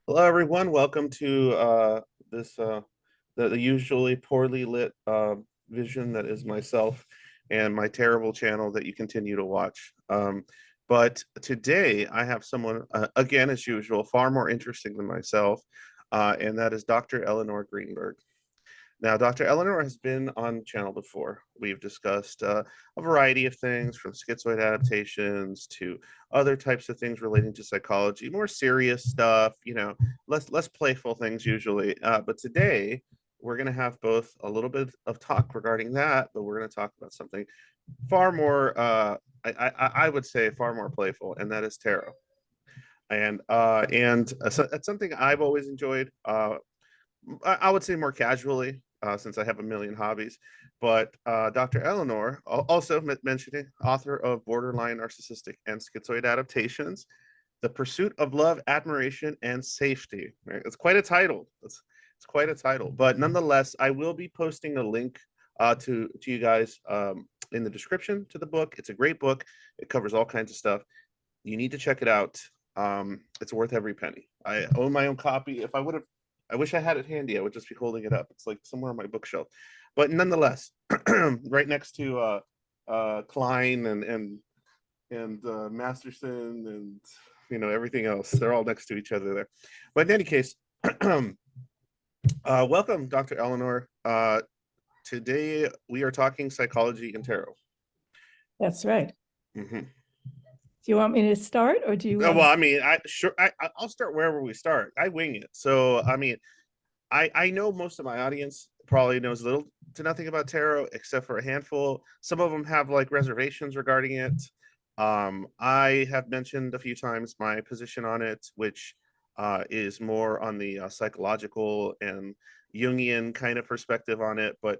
Hello, everyone. Welcome to the usually poorly lit vision that is myself and my terrible channel that you continue to watch. But today I have someone, again, as usual, far more interesting than myself, and that is Dr. Elinor Greenberg. Now, Dr. Elinor has been on the channel before. We've discussed a variety of things from schizoid adaptations to other types of things relating to psychology, more serious stuff, less playful things usually. But today we're going to have both a little bit of talk regarding that, but we're going to talk about something far more, I would say, far more playful, and that is tarot. And so that's something I've always enjoyed. I would say more casually, since I have a million hobbies. But Dr. Elinor, also mentioning, author of Borderline Narcissistic and Schizoid Adaptations, The Pursuit of Love, Admiration, and Safety. Right? It's quite a title. It's quite a title. But nonetheless, I will be posting a link to you guys in the description to the book. It's a great book. It covers all kinds of stuff. You need to check it out. It's worth every penny. I own my own copy. I wish I had it handy. I would just be holding it up. It's like somewhere on my bookshelf. But nonetheless, right next to Klein and Masterson and everything else. They're all next to each other there. But in any case, welcome, Dr. Elinor. Today we are talking psychology and tarot. That's right. Mm-hmm. Do you want me to start, or do you? Well, I mean, I'll start wherever we start. I wing it. So, I mean, I know most of my audience probably knows little to nothing about tarot, except for a handful. Some of them have like reservations regarding it. I have mentioned a few times my position on it, which is more on the psychological and Jungian kind of perspective on it. But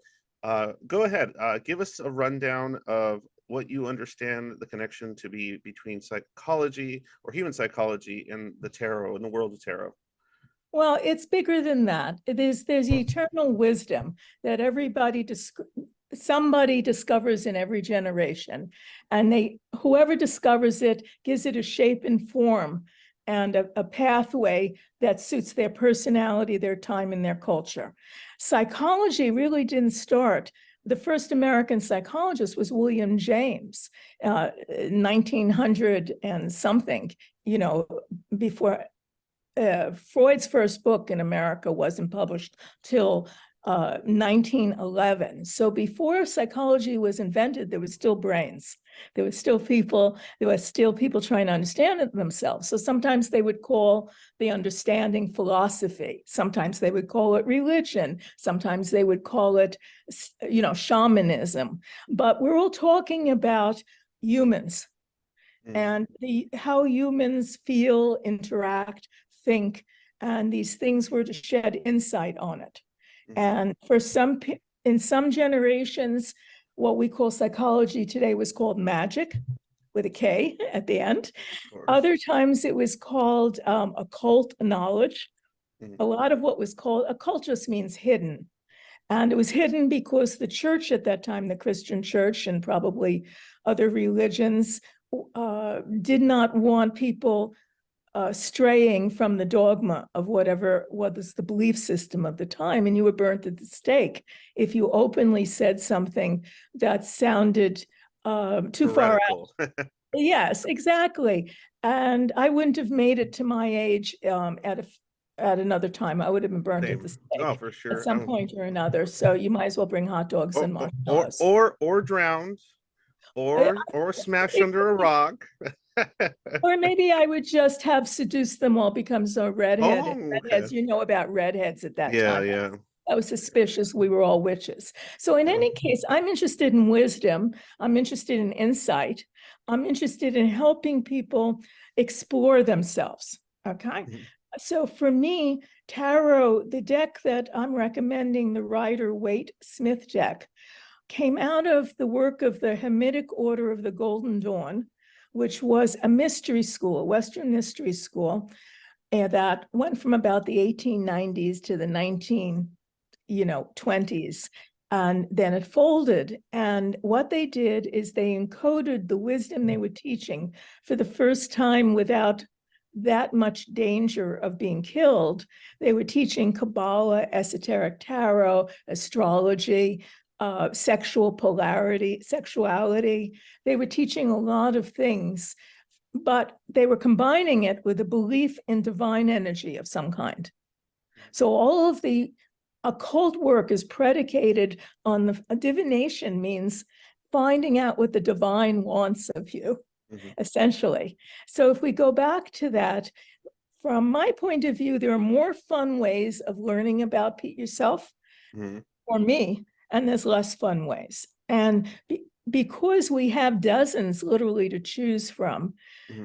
go ahead, give us a rundown of what you understand the connection to be between psychology or human psychology and the tarot and the world of tarot. Well, it's bigger than that. There's eternal wisdom that somebody discovers in every generation, and whoever discovers it gives it a shape and form and a pathway that suits their personality, their time, and their culture. Psychology really didn't start. The first American psychologist was William James, 1900 and something, before Freud's first book in America wasn't published till 1911. So before psychology was invented, there was still brains. There were still people trying to understand it themselves. So sometimes they would call the understanding philosophy. Sometimes they would call it religion. Sometimes they would call it, shamanism. But we're all talking about humans and how humans feel, interact, think, and these things were to shed insight on it. And in some generations, what we call psychology today was called magic, with a K at the end. Other times it was called occult knowledge. A lot of what was called occult just means hidden. And it was hidden because the church at that time, the Christian church and probably other religions, did not want people straying from the dogma of whatever was the belief system of the time, and you were burnt at the stake if you openly said something that sounded too far out. Yes, exactly. And I wouldn't have made it to my age at another time. I would have been burnt at the stake for sure. At some point or another. So you might as well bring hot dogs and marshmallows. Or drowned, or smashed under a rock. Or maybe I would just have seduced them all, become so redhead. Redheads, you know about redheads at that time. Yeah. I was suspicious we were all witches. So in any case, I'm interested in wisdom. I'm interested in insight. I'm interested in helping people explore themselves, okay? So for me, tarot, the deck that I'm recommending, the Rider-Waite-Smith deck, came out of the work of the Hamitic Order of the Golden Dawn, which was a mystery school, a Western mystery school, and that went from about the 1890s to the 1920s. And then it folded. And what they did is they encoded the wisdom they were teaching for the first time without that much danger of being killed, they were teaching Kabbalah, esoteric tarot, astrology, sexual polarity, sexuality. They were teaching a lot of things, but they were combining it with a belief in divine energy of some kind. So all of the occult work is predicated on the divination means finding out what the divine wants of you, essentially. So if we go back to that, from my point of view, there are more fun ways of learning about yourself for me, and there's less fun ways. And because we have dozens literally to choose from,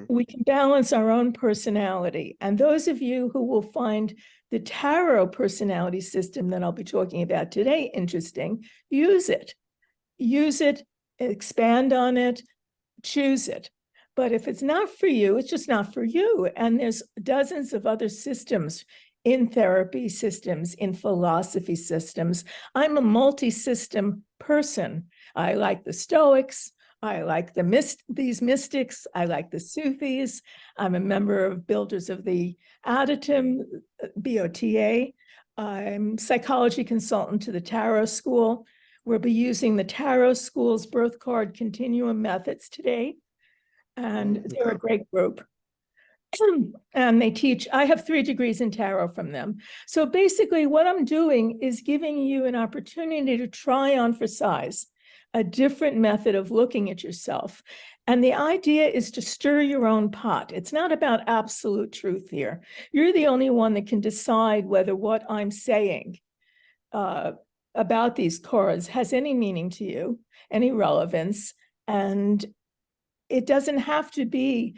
we can balance our own personality. And those of you who will find the tarot personality system that I'll be talking about today interesting, use it. Use it, expand on it, choose it. But if it's not for you, it's just not for you. And there's dozens of other systems in therapy systems, in philosophy systems. I'm a multi-system person. I like the Stoics. I like these mystics. I like the Sufis. I'm a member of Builders of the Adytum, BOTA. I'm psychology consultant to the Tarot School. We'll be using the Tarot School's birth card continuum methods today. And they're a great group. And they teach, I have 3 degrees in tarot from them. So basically what I'm doing is giving you an opportunity to try on for size a different method of looking at yourself. And the idea is to stir your own pot. It's not about absolute truth here. You're the only one that can decide whether what I'm saying about these cards has any meaning to you, any relevance. And it doesn't have to be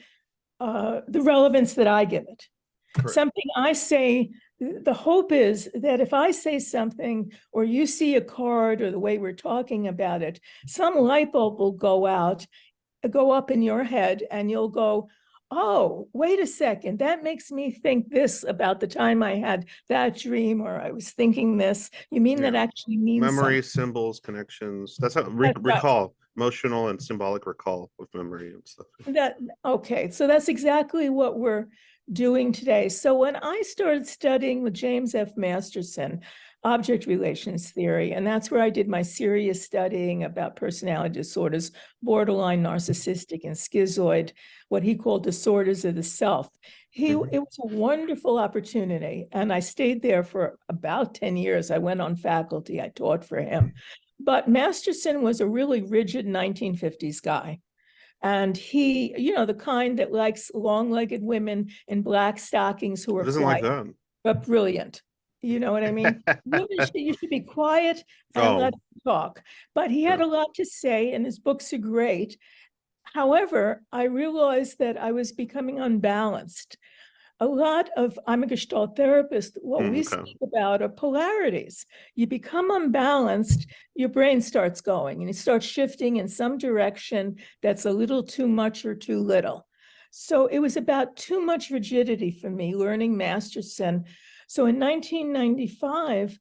the relevance that I give it. Correct. Something I say, the hope is that if I say something or you see a card or the way we're talking about it, some light bulb will go up in your head and you'll go, oh, wait a second, that makes me think this about the time I had that dream or I was thinking this. You mean that actually means memory, something. symbols, connections. That's how recall, right. Emotional and symbolic recall of memory and stuff. Okay, so that's exactly what we're doing today. So when I started studying with James F. Masterson, object relations theory, and that's where I did my serious studying about personality disorders, borderline narcissistic and schizoid, what he called disorders of the self. It was a wonderful opportunity, and I stayed there for about 10 years. I went on faculty, I taught for him. But Masterson was a really rigid 1950s guy. And he, the kind that likes long-legged women in black stockings who are quiet, like them. But brilliant. You know what I mean? You should be quiet and let him talk. But he had a lot to say, and his books are great. However, I realized that I was becoming unbalanced. I'm a Gestalt therapist. What we speak about are polarities. You become unbalanced, your brain starts going and it starts shifting in some direction that's a little too much or too little. So it was about too much rigidity for me learning Masterson. So in 1995,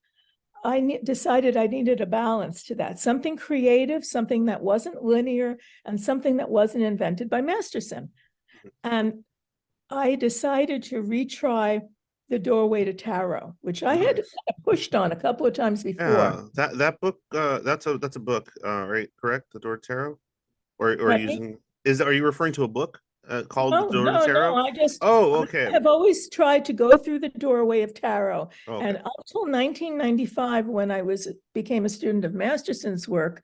I decided I needed a balance to that, something creative, something that wasn't linear, and something that wasn't invented by Masterson. And I decided to retry The Doorway to Tarot, which I had pushed on a couple of times before. Yeah, that book, that's a book, right? Correct, The Door to Tarot, or using are you referring to a book called The Door to Tarot? No, I just okay. I have always tried to go through the doorway of tarot, and up until 1995, when I became a student of Masterson's work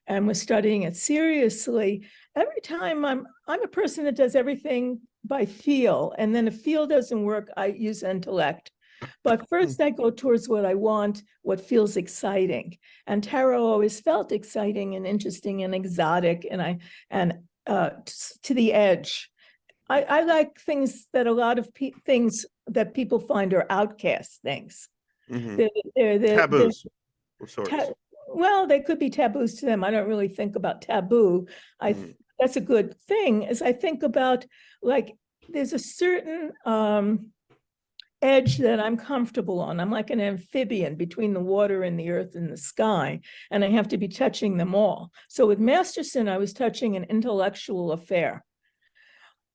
and was studying it seriously, every time I'm a person that does everything by feel, and then if feel doesn't work, I use intellect. But first I go towards what I want, what feels exciting. And tarot always felt exciting and interesting and exotic, and to the edge. I like things that a lot of things that people find are outcast things. They're taboos. Well, they could be taboos to them. I don't really think about taboo. That's a good thing, as I think about, like, there's a certain edge that I'm comfortable on. I'm like an amphibian between the water and the earth and the sky, and I have to be touching them all. So with Masterson, I was touching an intellectual affair.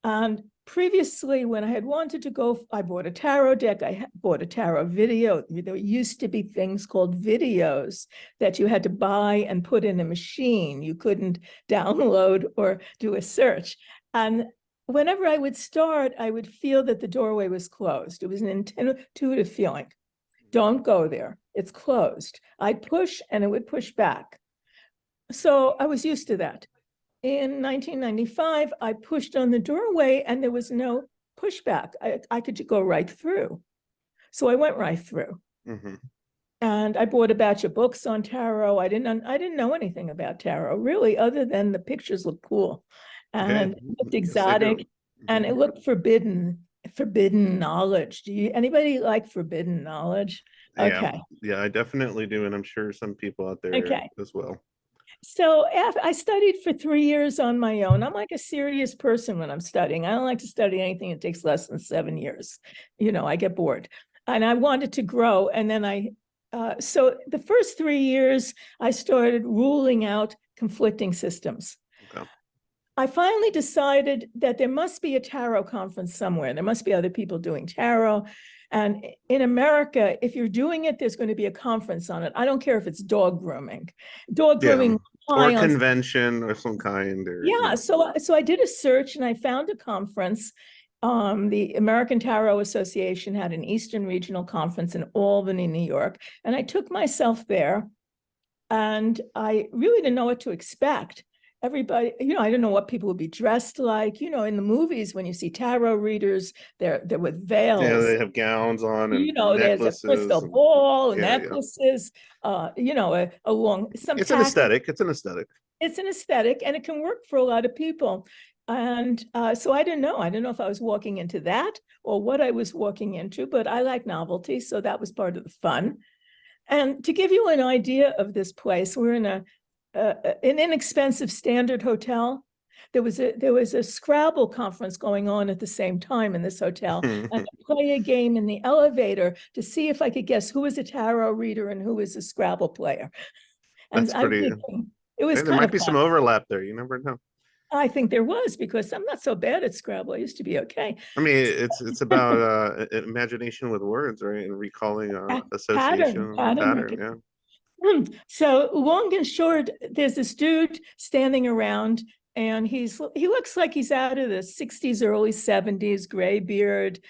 And previously, when I had wanted to go, I bought a tarot deck, bought a tarot video. There used to be things called videos that you had to buy and put in a machine. You couldn't download or do a search. And whenever I would start, I would feel that the doorway was closed. It was an intuitive feeling. Don't go there. It's closed. I'd push and it would push back. So I was used to that. In 1995, I pushed on the doorway and there was no pushback. I could go right through. So I went right through. Mm-hmm. And I bought a batch of books on tarot. I didn't know anything about tarot, really, other than the pictures looked cool. And it looked exotic. Yes, and it looked forbidden knowledge. Anybody like forbidden knowledge? Okay. Yeah, I definitely do. And I'm sure some people out there as well. So I studied for 3 years on my own. I'm like a serious person when I'm studying. I don't like to study anything that takes less than 7 years. I get bored. And I wanted to grow. And then so the first 3 years, I started ruling out conflicting systems. Okay. I finally decided that there must be a tarot conference somewhere. There must be other people doing tarot. And in America, if you're doing it, there's going to be a conference on it. I don't care if it's dog grooming. Dog grooming. Or convention of some kind. So I did a search and I found a conference. The American Tarot Association had an Eastern Regional Conference in Albany, New York. And I took myself there and I really didn't know what to expect. Everybody, I don't know what people would be dressed like. In the movies, when you see tarot readers, they're with veils. Yeah, they have gowns on and necklaces. There's a crystal ball, and necklaces. A long. It's an aesthetic. It's an aesthetic. It's an aesthetic, and it can work for a lot of people. And so I didn't know. I didn't know if I was walking into that or what I was walking into, but I like novelty, so that was part of the fun. And to give you an idea of this place, we're in an inexpensive standard hotel. There was a Scrabble conference going on at the same time in this hotel, and I play a game in the elevator to see if I could guess who was a tarot reader and who was a Scrabble player. And that's pretty. It was. There might be some overlap there. You never know. I think there was, because I'm not so bad at Scrabble. I used to be okay. I mean, it's about imagination with words, right, and recalling association pattern. Yeah. So long and short, there's this dude standing around, and he looks like he's out of the 60s, early 70s, gray beard,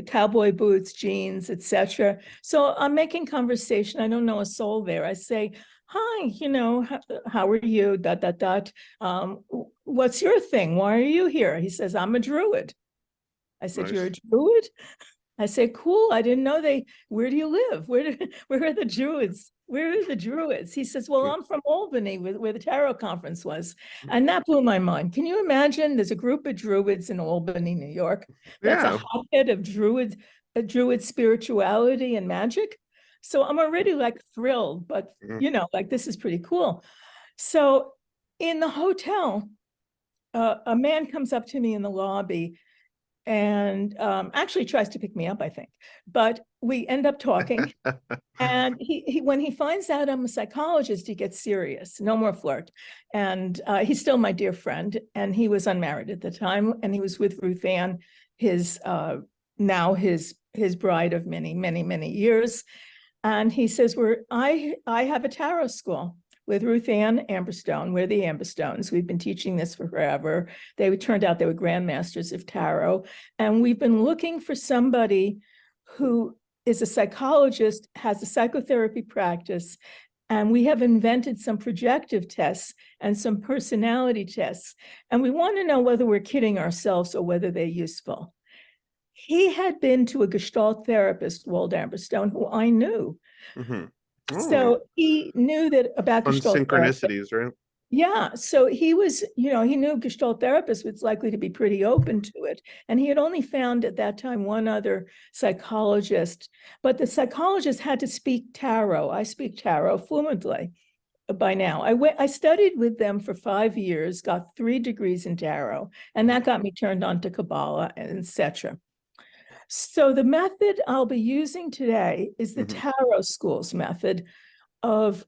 cowboy boots, jeans, etc. So I'm making conversation. I don't know a soul there. I say, "Hi, how are you? ... What's your thing? Why are you here?" He says, "I'm a druid." I said, "Nice. You're a druid?" I said, "Cool. I didn't know where do you live? Where are the druids? Where are the druids?" He says, "Well, I'm from Albany, where the tarot conference was." And that blew my mind. Can you imagine? There's a group of druids in Albany, New York. That's a hotbed of druid spirituality and magic. So I'm already thrilled, but this is pretty cool. So in the hotel, a man comes up to me in the lobby and actually tries to pick me up, I think. But we end up talking. And he when he finds out I'm a psychologist, he gets serious. No more flirt. And he's still my dear friend. And he was unmarried at the time. And he was with Ruth Ann, his bride of many, many, many years. And he says, I have a tarot school with Ruth Ann Amberstone. We're the Amberstones. We've been teaching this for forever. Turned out they were grandmasters of tarot. And we've been looking for somebody who is a psychologist, has a psychotherapy practice, and we have invented some projective tests and some personality tests. And we want to know whether we're kidding ourselves or whether they're useful. He had been to a Gestalt therapist, Wald Amberstone, who I knew. Mm-hmm. Oh. So he knew that about Gestalt synchronicities, therapy. Right? Yeah. So he was, he knew Gestalt therapist was likely to be pretty open to it. And he had only found at that time one other psychologist, but the psychologist had to speak tarot. I speak tarot fluently by now. I studied with them for 5 years, got 3 degrees in tarot, and that got me turned on to Kabbalah, etc. So the method I'll be using today is the Tarot School's method of,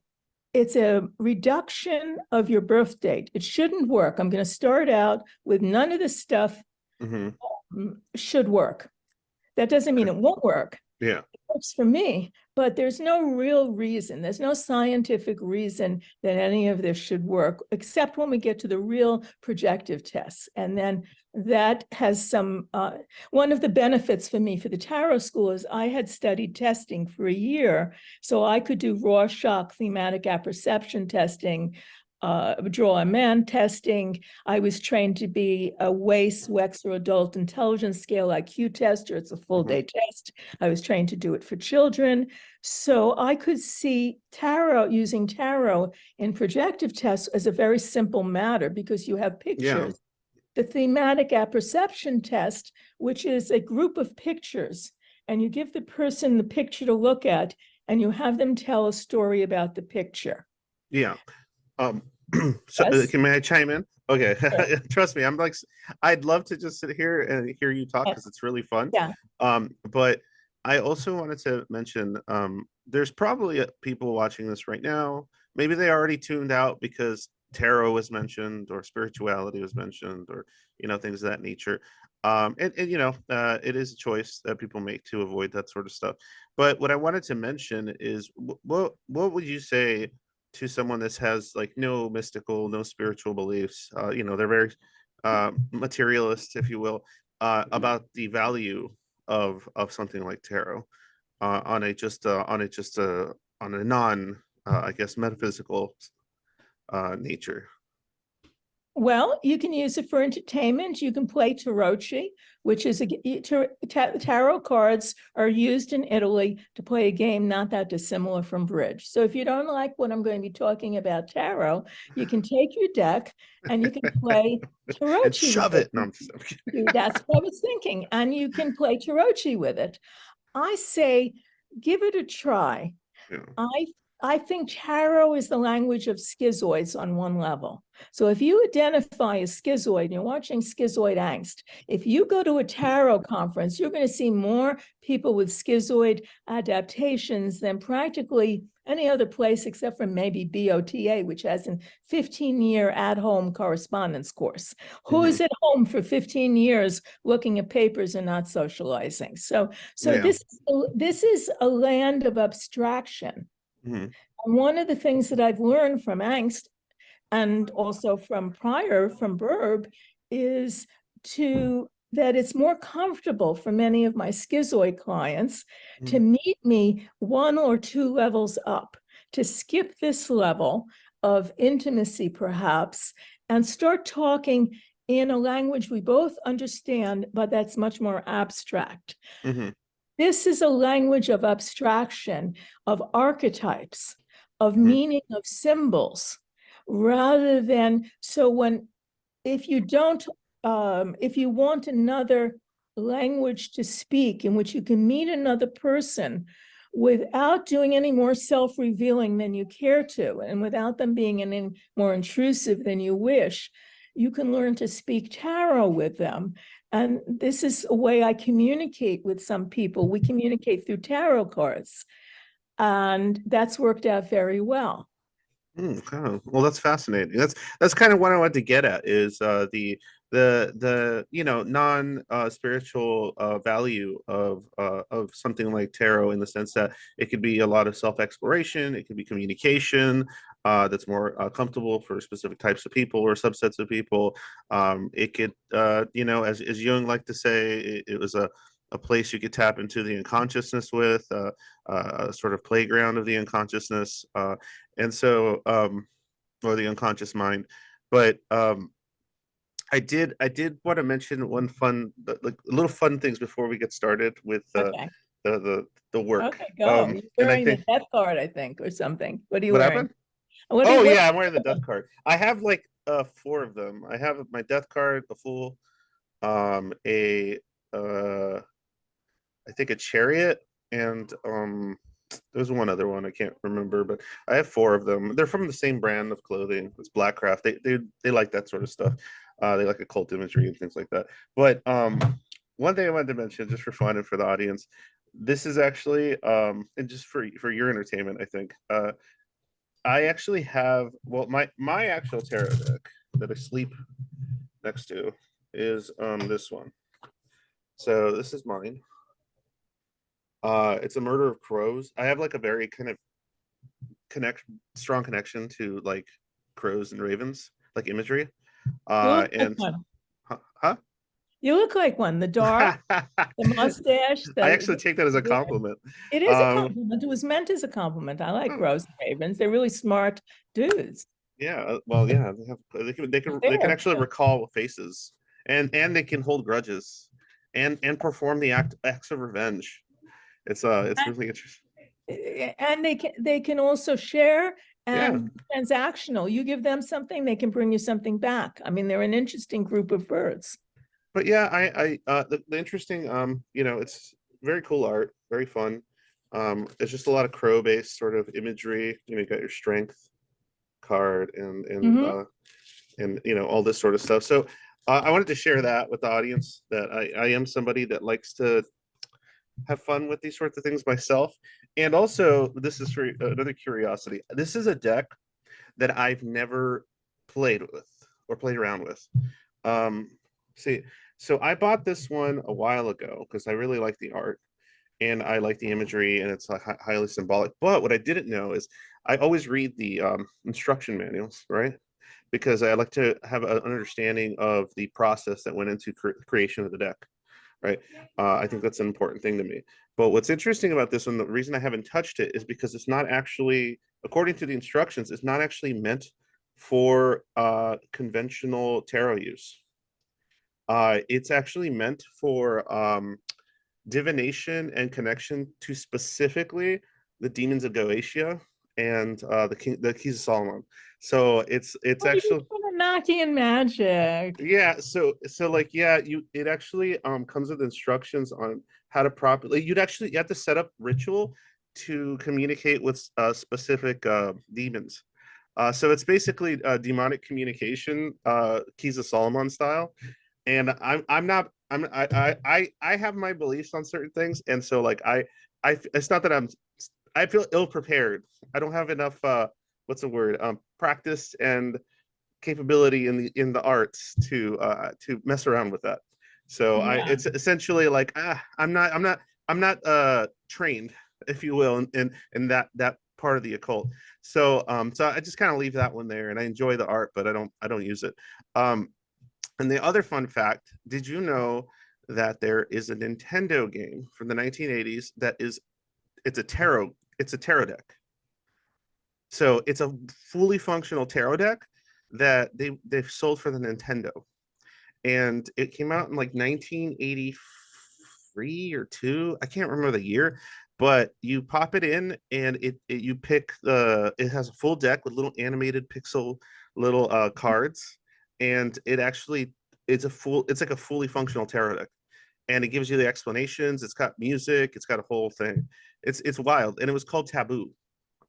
it's a reduction of your birth date. It shouldn't work. I'm going to start out with none of the stuff should work. That doesn't mean it won't work. Yeah. It works for me, but there's no real reason. There's no scientific reason that any of this should work, except when we get to the real projective tests. And then that has some, one of the benefits for me for the tarot school is I had studied testing for a year, so I could do Rorschach thematic apperception testing, draw a man testing. I was trained to be a WAIS, Wexler Adult Intelligence Scale IQ tester. It's a full day test. I was trained to do it for children. So I could see tarot, using tarot in projective tests as a very simple matter because you have pictures. The thematic apperception test, which is a group of pictures, and you give the person the picture to look at, and you have them tell a story about the picture. Yeah. So Yes. may I chime in? Okay. Sure. Trust me, I'd love to just sit here and hear you talk because it's really fun. Yeah. But I also wanted to mention there's probably people watching this right now. Maybe they already tuned out because tarot was mentioned or spirituality was mentioned or things of that nature. And it is a choice that people make to avoid that sort of stuff. But what I wanted to mention is what would you say to someone that has like no mystical, no spiritual beliefs? They're very materialist, if you will, about the value of something like tarot on a non I guess metaphysical nature. Well, you can use it for entertainment. You can play tarocchi, which is tarot cards are used in Italy to play a game not that dissimilar from bridge. So if you don't like what I'm going to be talking about tarot, you can take your deck and you can play And tarocchi with shove it. No, it. I'm just That's what I was thinking. And you can play tarocchi with it. I say, give it a try. yeah. I think tarot is the language of schizoids on one level. So if you identify as schizoid and you're watching Schizoid Angst, if you go to a tarot conference, you're going to see more people with schizoid adaptations than practically any other place except for maybe BOTA, which has a 15-year at-home correspondence course. Who is at home for 15 years looking at papers and not socializing? So Yeah. this is a land of abstraction. Mhm. And one of the things that I've learned from Angst and also from Burb is that it's more comfortable for many of my schizoid clients to meet me 1 or 2 levels up, to skip this level of intimacy perhaps, and start talking in a language we both understand, but that's much more abstract. This is a language of abstraction, of archetypes, of meaning of symbols, rather than, if you want another language to speak in which you can meet another person without doing any more self-revealing than you care to, and without them being any more intrusive than you wish, you can learn to speak tarot with them. And this is a way I communicate with some people. We communicate through tarot cards, and that's worked out very well. Okay. Well, that's fascinating. That's kind of what I wanted to get at is the non spiritual value of something like tarot, in the sense that it could be a lot of self exploration, it could be communication that's more comfortable for specific types of people or subsets of people. It could as Jung liked to say, it was a place you could tap into the unconsciousness with, a sort of playground of the unconsciousness. And so or the unconscious mind. But I did want to mention one like little fun things before we get started with Okay. the work. Okay, go. You're And I wearing the think death card, I think, or something. What are you what wearing? happened? What are you Oh what? yeah, I'm wearing the death card. I have like 4 of them. I have my death card, a fool, a I think a chariot, and there's one other one I can't remember, but I have 4 of them. They're from the same brand of clothing. It's Blackcraft. They like that sort of stuff. They like occult imagery and things like that. But one thing I wanted to mention, just for fun and for the audience, this is actually and just for your entertainment, I think. I actually have, well, my actual tarot deck that I sleep next to is this one. So this is mine. It's a murder of crows. I have like a very kind of strong connection to like crows and ravens, like imagery. You look like And one. huh? You look like one. The dark, the mustache, I actually take that as a the compliment. it is a Um, compliment. It was meant as a compliment. I like oh, crows and ravens. They're really smart dudes. yeah, well, yeah, they can Fair actually too. recall faces, and they can hold grudges, and perform the acts of revenge. It's really interesting. And they can also share Yeah, and transactional. You give them something, they can bring you something back. I mean, they're an interesting group of birds. but yeah, the interesting, it's very cool art, very fun. It's just a lot of crow based sort of imagery. You got your strength card Mhm. and all this sort of stuff. So I wanted to share that with the audience that I am somebody that likes to have fun with these sorts of things myself. And also, this is for another curiosity. This is a deck that I've never played with or played around with. Um, see, so I bought this one a while ago because I really like the art and I like the imagery and it's highly symbolic. But what I didn't know is I always read the instruction manuals, right? Because I like to have an understanding of the process that went into creation of the deck, right? I think that's an important thing to me. But what's interesting about this one, the reason I haven't touched it is because it's not actually, according to the instructions, it's not actually meant for conventional tarot use. It's actually meant for divination and connection to specifically the demons of Goetia and the keys of Solomon. So it's Oh, you're actually kind of knocking magic. yeah, so like yeah, it actually comes with instructions on how to properly you have to set up ritual to communicate with specific demons. So it's basically demonic communication, keys of Solomon style. And I'm not I have my beliefs on certain things, and so like I it's not that I feel ill prepared. I don't have enough what's the word practice and capability in the arts to mess around with that. So I Yeah, it's essentially like I'm not trained, if you will, in that part of the occult. So I just kind of leave that one there, and I enjoy the art, but I don't use it. Um, and the other fun fact, did you know that there is a Nintendo game from the 1980s that is it's a tarot deck. So it's a fully functional tarot deck that they've sold for the Nintendo. And it came out in like 1983 or 2. I can't remember the year, but you pop it in and you pick it has a full deck with little animated pixel little cards and it's like a fully functional tarot deck and it gives you the explanations. It's got music, it's got a whole thing. It's wild and it was called Taboo,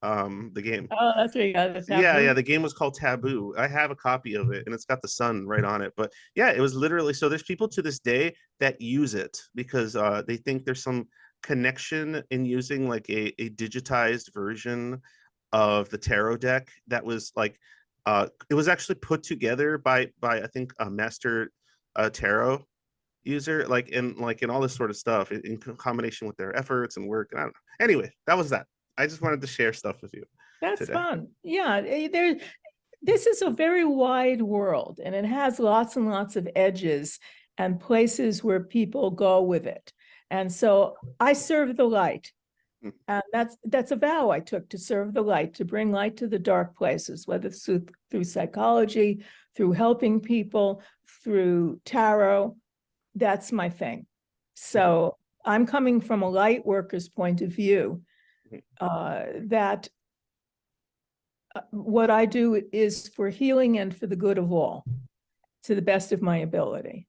the game. oh, that's where you got the Yeah, taboo. the game was called Taboo. I have a copy of it and it's got the sun right on it. But yeah, it was literally so there's people to this day that use it because they think there's some connection in using like a digitized version of the tarot deck that was like it was actually put together by I think a master tarot user like in all this sort of stuff in combination with their efforts and work. And I don't know. Anyway, that was that. I just wanted to share stuff with you That's today. fun. Yeah, this is a very wide world and it has lots and lots of edges and places where people go with it. And so I serve the light. Hmm. And that's a vow I took, to serve the light, to bring light to the dark places, whether it's through psychology, through helping people, through tarot. That's my thing. So I'm coming from a light worker's point of view, that what I do is for healing and for the good of all, to the best of my ability.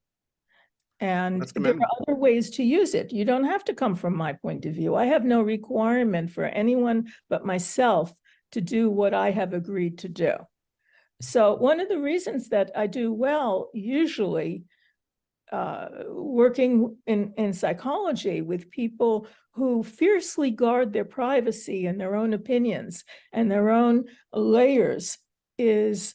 And That's there are commendable. other ways to use it. You don't have to come from my point of view. I have no requirement for anyone but myself to do what I have agreed to do. So one of the reasons that I do well, usually working in psychology with people who fiercely guard their privacy and their own opinions and their own layers, is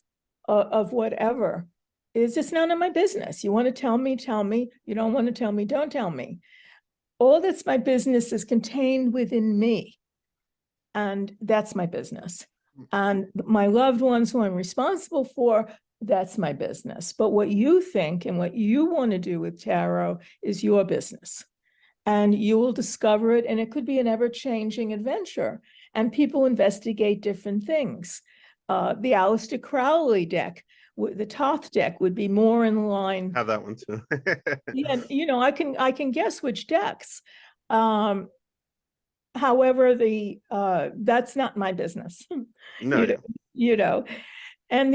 of whatever, is it's none of my business. You want to tell me, tell me. You don't want to tell me, don't tell me. All that's my business is contained within me. And that's my business. And my loved ones who I'm responsible for, that's my business. But what you think and what you want to do with tarot is your business. And you will discover it, and it could be an ever-changing adventure. And people investigate different things. The Aleister Crowley deck, the Thoth deck would be more in line. Have that one too. Yeah, you know, I can guess which decks. However, that's not my business. No, you know, yeah. you know, and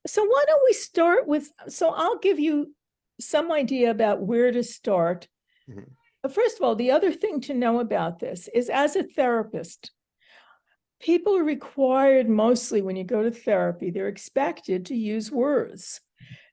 so why don't we start with, so I'll give you some idea about where to start. Mhm. First of all, the other thing to know about this is, as a therapist, people are required, mostly when you go to therapy, they're expected to use words.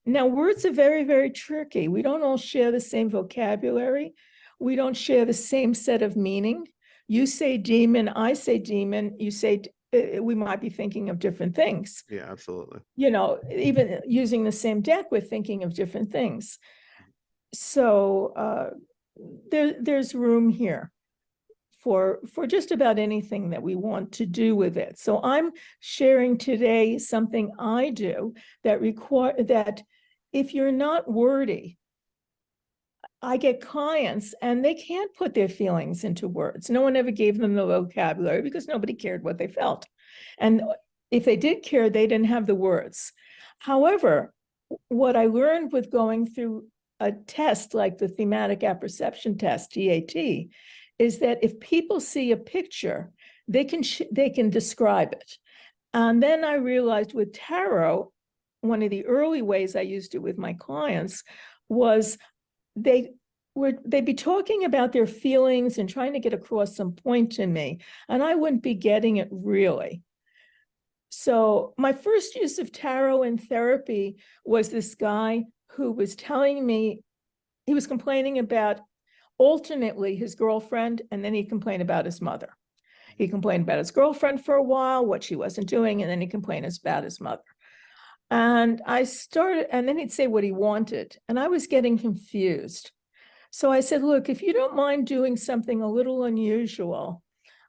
Now, words are very, very tricky. We don't all share the same vocabulary. We don't share the same set of meaning. You say demon, I say demon, you say, we might be thinking of different things. Yeah, absolutely. You know, even using the same deck, we're thinking of different things. So there's room here for just about anything that we want to do with it. So I'm sharing today something I do that if you're not wordy, I get clients and they can't put their feelings into words. No one ever gave them the vocabulary because nobody cared what they felt. And if they did care, they didn't have the words. However, what I learned with going through a test like the thematic apperception test, TAT, is that if people see a picture, they can describe it. And then I realized with tarot, one of the early ways I used it with my clients was they'd be talking about their feelings and trying to get across some point to me, and I wouldn't be getting it really. So my first use of tarot in therapy was this guy who was telling me, he was complaining about alternately his girlfriend, and then he complained about his mother. He complained about his girlfriend for a while, what she wasn't doing, and then he complained about his mother. And then he'd say what he wanted, and I was getting confused. So I said, look, if you don't mind doing something a little unusual,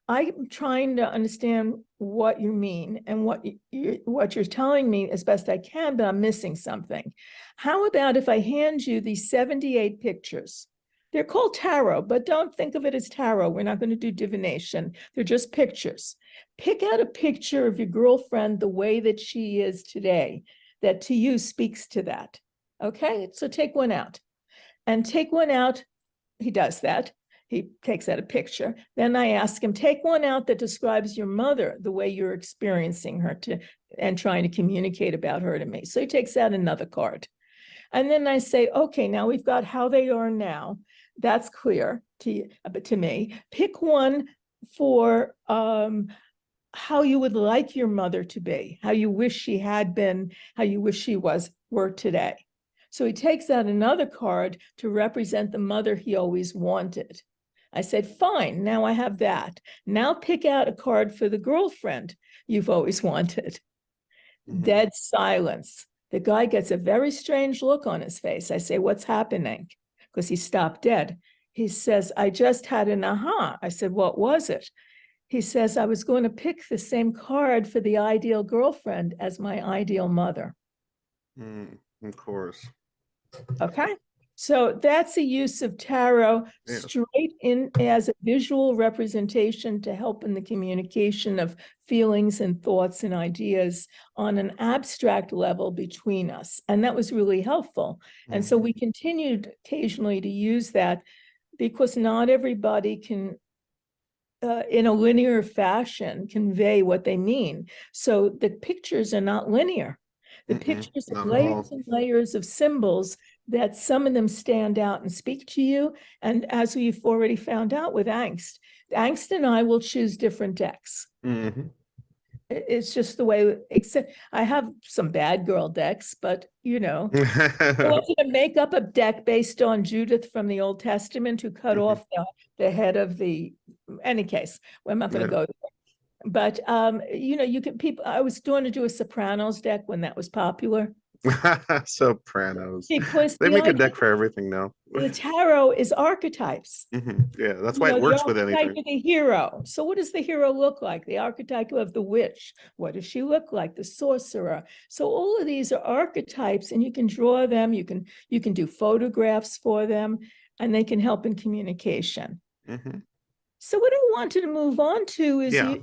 I'm trying to understand what you mean and what you're telling me as best I can, but I'm missing something. How about if I hand you these 78 pictures? They're called tarot, but don't think of it as tarot. We're not going to do divination. They're just pictures. Pick out a picture of your girlfriend the way that she is today, that to you speaks to that. Okay, so take one out. And take one out. He does that. He takes out a picture. Then I ask him, take one out that describes your mother, the way you're experiencing her and trying to communicate about her to me. So he takes out another card. And then I say, okay, now we've got how they are now. That's clear to me. Pick one for how you would like your mother to be, how you wish she had been, how you wish she were today. So he takes out another card to represent the mother he always wanted. I said, fine, now I have that. Now pick out a card for the girlfriend you've always wanted. Mm-hmm. Dead silence. The guy gets a very strange look on his face. I say, what's happening? Because he stopped dead. He says, I just had an aha. I said, what was it? He says, I was going to pick the same card for the ideal girlfriend as my ideal mother. Of course. Okay. So that's a use of tarot straight in as a visual representation to help in the communication of feelings and thoughts and ideas on an abstract level between us. And that was really helpful. Mm-hmm. And so we continued occasionally to use that because not everybody can, in a linear fashion, convey what they mean. So the pictures are not linear. The pictures are layers and layers of symbols that some of them stand out and speak to you. And as we've already found out with Angst and I will choose different decks. Mm-hmm. It's just the way, except I have some bad girl decks, but I wanted to make up a deck based on Judith from the Old Testament who cut off the head of any case, I'm not going to go there. But, you can I was going to do a Sopranos deck when that was popular. Sopranos. because They the make a idea deck for everything now. the tarot is archetypes. Yeah, that's You why it know, the works with archetype anything. of the hero. So what does the hero look like? The archetype of the witch. What does she look like? The sorcerer. So all of these are archetypes, and you can draw them. You can do photographs for them, and they can help in communication. So what I wanted to move on to is Yeah.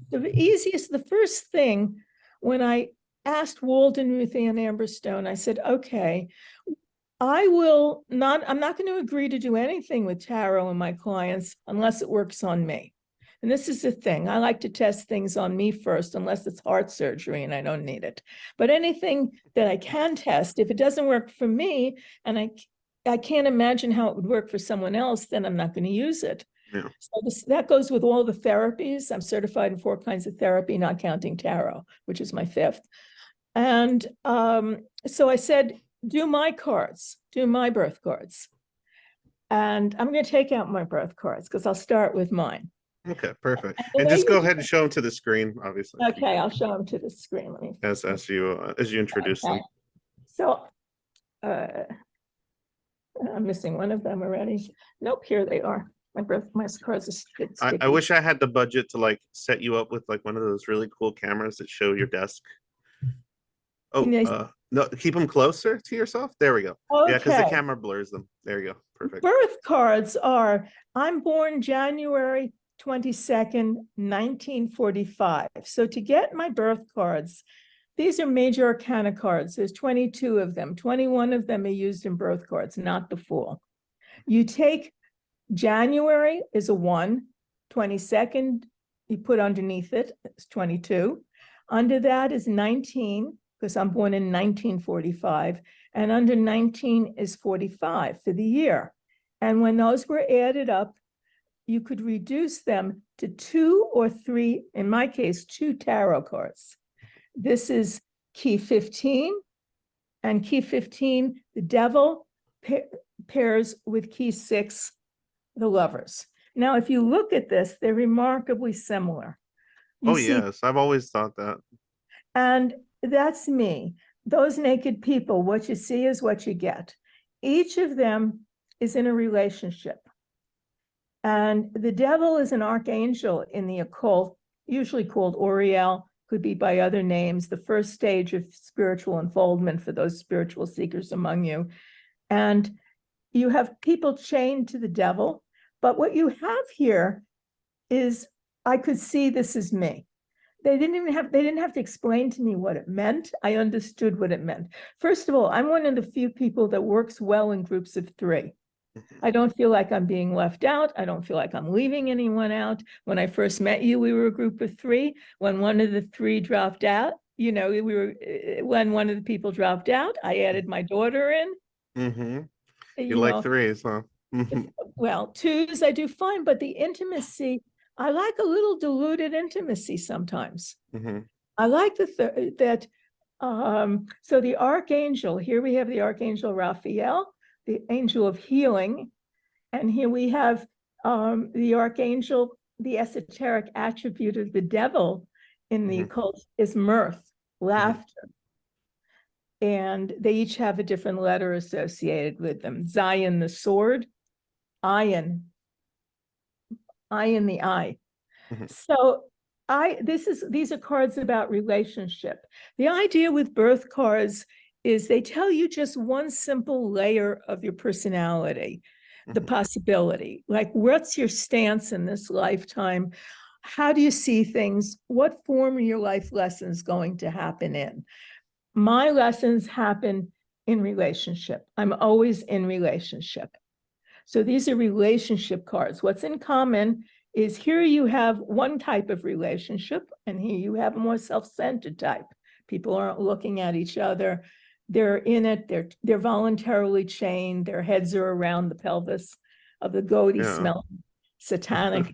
the first thing when I asked Walden Ruth Ann Amberstone, I said, okay, I'm not going to agree to do anything with tarot and my clients unless it works on me. And this is the thing. I like to test things on me first, unless it's heart surgery and I don't need it. But anything that I can test, if it doesn't work for me and I can't imagine how it would work for someone else, then I'm not going to use it. Yeah. So that goes with all the therapies. I'm certified in 4 kinds of therapy, not counting tarot, which is my 5th. And so I said, do my cards, do my birth cards. And I'm going to take out my birth cards because I'll start with mine. Okay, perfect. The And way just go you ahead and show them to the screen, obviously, Okay, I'll show them to the screen. Let me. as you introduce Okay. them. So I'm missing one of them already. Nope, here they are. My cards are sticky. I wish I had the budget to like set you up with like one of those really cool cameras that show your desk. Oh, no, keep them closer to yourself. There we go. Yeah, because the Okay. camera blurs them. There you go. Perfect. Birth cards are, I'm born January 22nd, 1945. So to get my birth cards, these are major arcana cards. There's 22 of them. 21 of them are used in birth cards, not the Fool. You take January is a 1, 22nd, you put underneath it, it's 22. Under that is 19, because I'm born in 1945, and under 19 is 45 for the year. And when those were added up, you could reduce them to 2 or 3, in my case, 2 tarot cards. This is key 15, and key 15, the devil pairs with key 6, the Lovers. Now, if you look at this, they're remarkably similar. Oh, yes, I've always thought that. And that's me. Those naked people, what you see is what you get. Each of them is in a relationship. And the devil is an archangel in the occult, usually called Uriel, could be by other names, the first stage of spiritual unfoldment for those spiritual seekers among you. And you have people chained to the devil. But what you have here is, I could see this is me. They didn't have to explain to me what it meant. I understood what it meant. First of all, I'm one of the few people that works well in groups of 3. I don't feel like I'm being left out. I don't feel like I'm leaving anyone out. When I first met you, we were a group of 3. When one of the 3 dropped out, when one of the people dropped out, I added my daughter in. You like 3s, huh? Well, 2s I do fine, but the intimacy, I like a little diluted intimacy sometimes. I like that. So the archangel, here we have the archangel Raphael, the angel of healing, and here we have the archangel, the esoteric attribute of the devil in the occult is mirth, laughter. And they each have a different letter associated with them. Zion, the sword, Iron the eye. So these are cards about relationship. The idea with birth cards is they tell you just one simple layer of your personality, the possibility, like what's your stance in this lifetime? How do you see things? What form are your life lessons going to happen in? My lessons happen in relationship. I'm always in relationship. So these are relationship cards. What's in common is here you have one type of relationship, and here you have a more self-centered type. People aren't looking at each other. They're in it. They're voluntarily chained. Their heads are around the pelvis of the goaty smelling satanic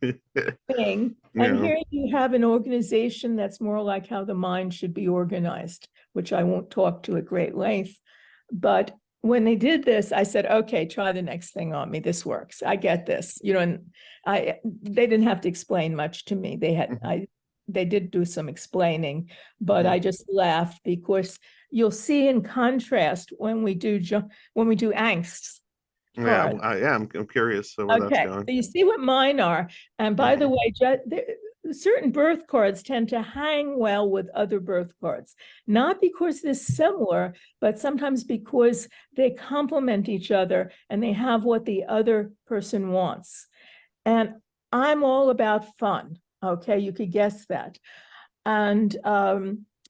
thing. And here you have an organization that's more like how the mind should be organized, which I won't talk to at great length. But when they did this, I said, okay, try the next thing on me. This works. I get this. And they didn't have to explain much to me. they did do some explaining, but Mhm. I just laughed because you'll see in contrast when we do angst Yeah, card. I'm curious where that's Okay, going. so you see what mine are. And by the Mhm. way, certain birth cards tend to hang well with other birth cards, not because they're similar, but sometimes because they complement each other and they have what the other person wants. And I'm all about fun. Okay, you could guess that. And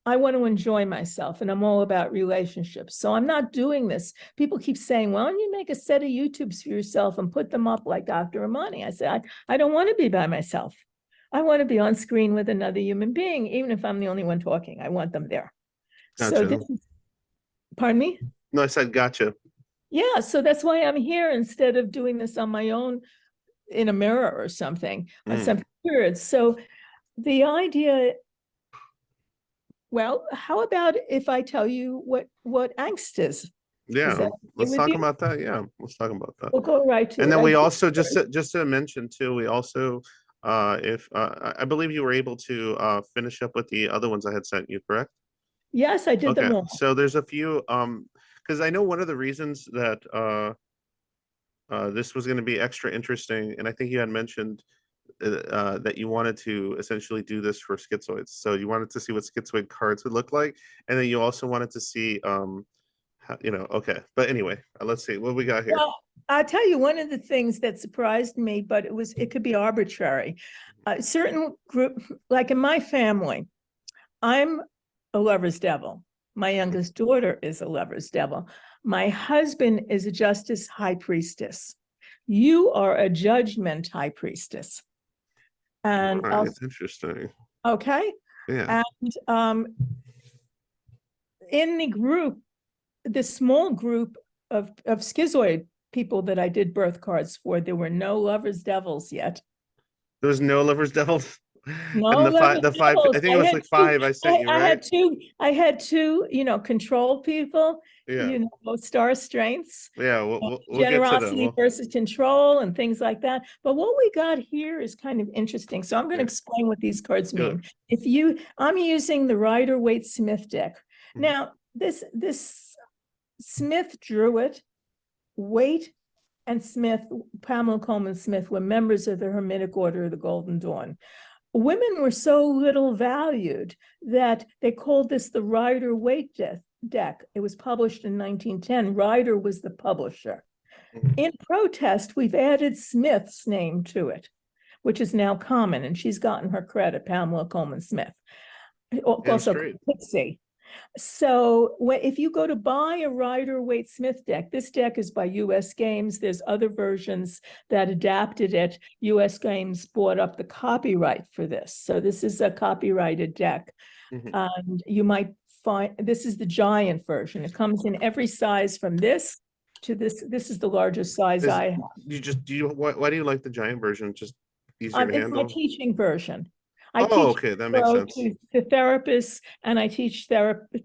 I want to enjoy myself, and I'm all about relationships. So I'm not doing this. People keep saying, "Why don't you make a set of YouTubes for yourself and put them up like Dr. Amani?" I said, I don't want to be by myself. I want to be on screen with another human being, even if I'm the only one talking. I want them there. So Gotcha. this is, pardon me? No, I said gotcha. Yeah, so that's why I'm here instead of doing this on my own in a mirror or something on Mm. some periods. So the idea, well, how about if I tell you what angst is? Is Yeah, that okay let's with talk you? about that. Yeah, let's talk about that. We'll go right to And it. then I we think also just to mention too, we also if I believe you were able to finish up with the other ones I had sent you, correct? yes, I did them Okay, all. so there's a few because I know one of the reasons that this was going to be extra interesting, and I think you had mentioned that you wanted to essentially do this for schizoids. So you wanted to see what schizoid cards would look like, and then you also wanted to see okay. But anyway, let's see what we got here. Well, I'll tell you one of the things that surprised me, but it could be arbitrary. A certain group, like in my family, I'm a lover's devil. My youngest daughter is a lover's devil. My husband is a justice high priestess. You are a judgment high priestess. All And right, interesting. okay. Yeah. And in the group, the small group of schizoid people that I did birth cards for, there were no lovers devils yet. There was no lovers devils. And No lovers the five, devils. I think it was like five I sent you, right? I had two, control people, Yeah. star strengths, Yeah, we'll get to them. generosity versus control and things like that. But what we got here is kind of interesting. So I'm going to Yeah, explain what these cards do it. mean. I'm using the Rider-Waite-Smith deck. Mhm. Now, this Smith drew it. Waite and Smith, Pamela Coleman Smith, were members of the Hermetic Order of the Golden Dawn. Women were so little valued that they called this the Rider-Waite deck. It was published in 1910. Rider was the publisher. Mhm. In protest, we've added Smith's name to it, which is now common, and she's gotten her credit, Pamela Coleman Smith. Damn Also, straight. Pixie. So if you go to buy a Rider-Waite-Smith deck, this deck is by US Games. There's other versions that adapted it. US Games bought up the copyright for this. So this is a copyrighted deck. Mhm. And you might find, this is the giant version. It comes in every size from this to this. This is the largest size Is I have. why do you like the giant version? Just easier to It's my handle? teaching version. I Oh, teach okay, that makes sense. to therapists, and I teach therapy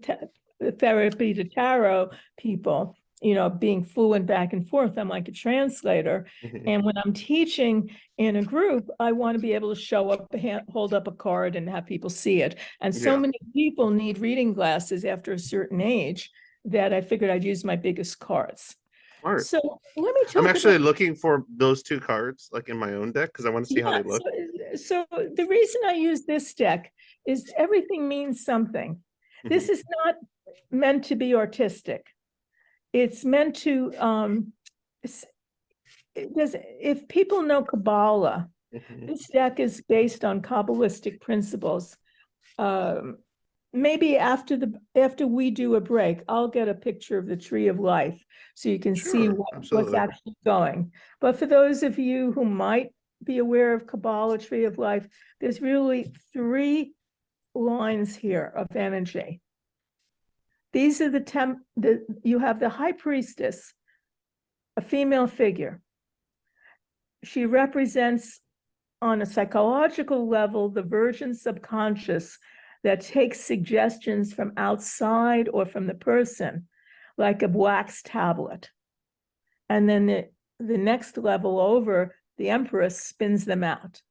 to tarot people, being fluent back and forth. I'm like a translator. Mhm. And when I'm teaching in a group, I want to be able to show up, hold up a card and have people see it. And so Yeah. many people need reading glasses after a certain age that I figured I'd use my biggest cards. Smart. So let me I'm talk actually about. looking for those two cards like in my own deck because I want to see how Yeah, they look. so the reason I use this deck is everything means something. Mhm. This is not meant to be artistic. It's meant to, if people know Kabbalah, Mhm. this deck is based on Kabbalistic principles. Um, Maybe after we do a break, I'll get a picture of the tree of life so you can see Sure, what's absolutely. actually going. But for those of you who might be aware of Kabbalah tree of life, there's really three lines here of energy. These are you have the high priestess, a female figure. She represents on a psychological level the virgin subconscious that takes suggestions from outside or from the person, like a wax tablet. And then the next level over, the empress spins them out.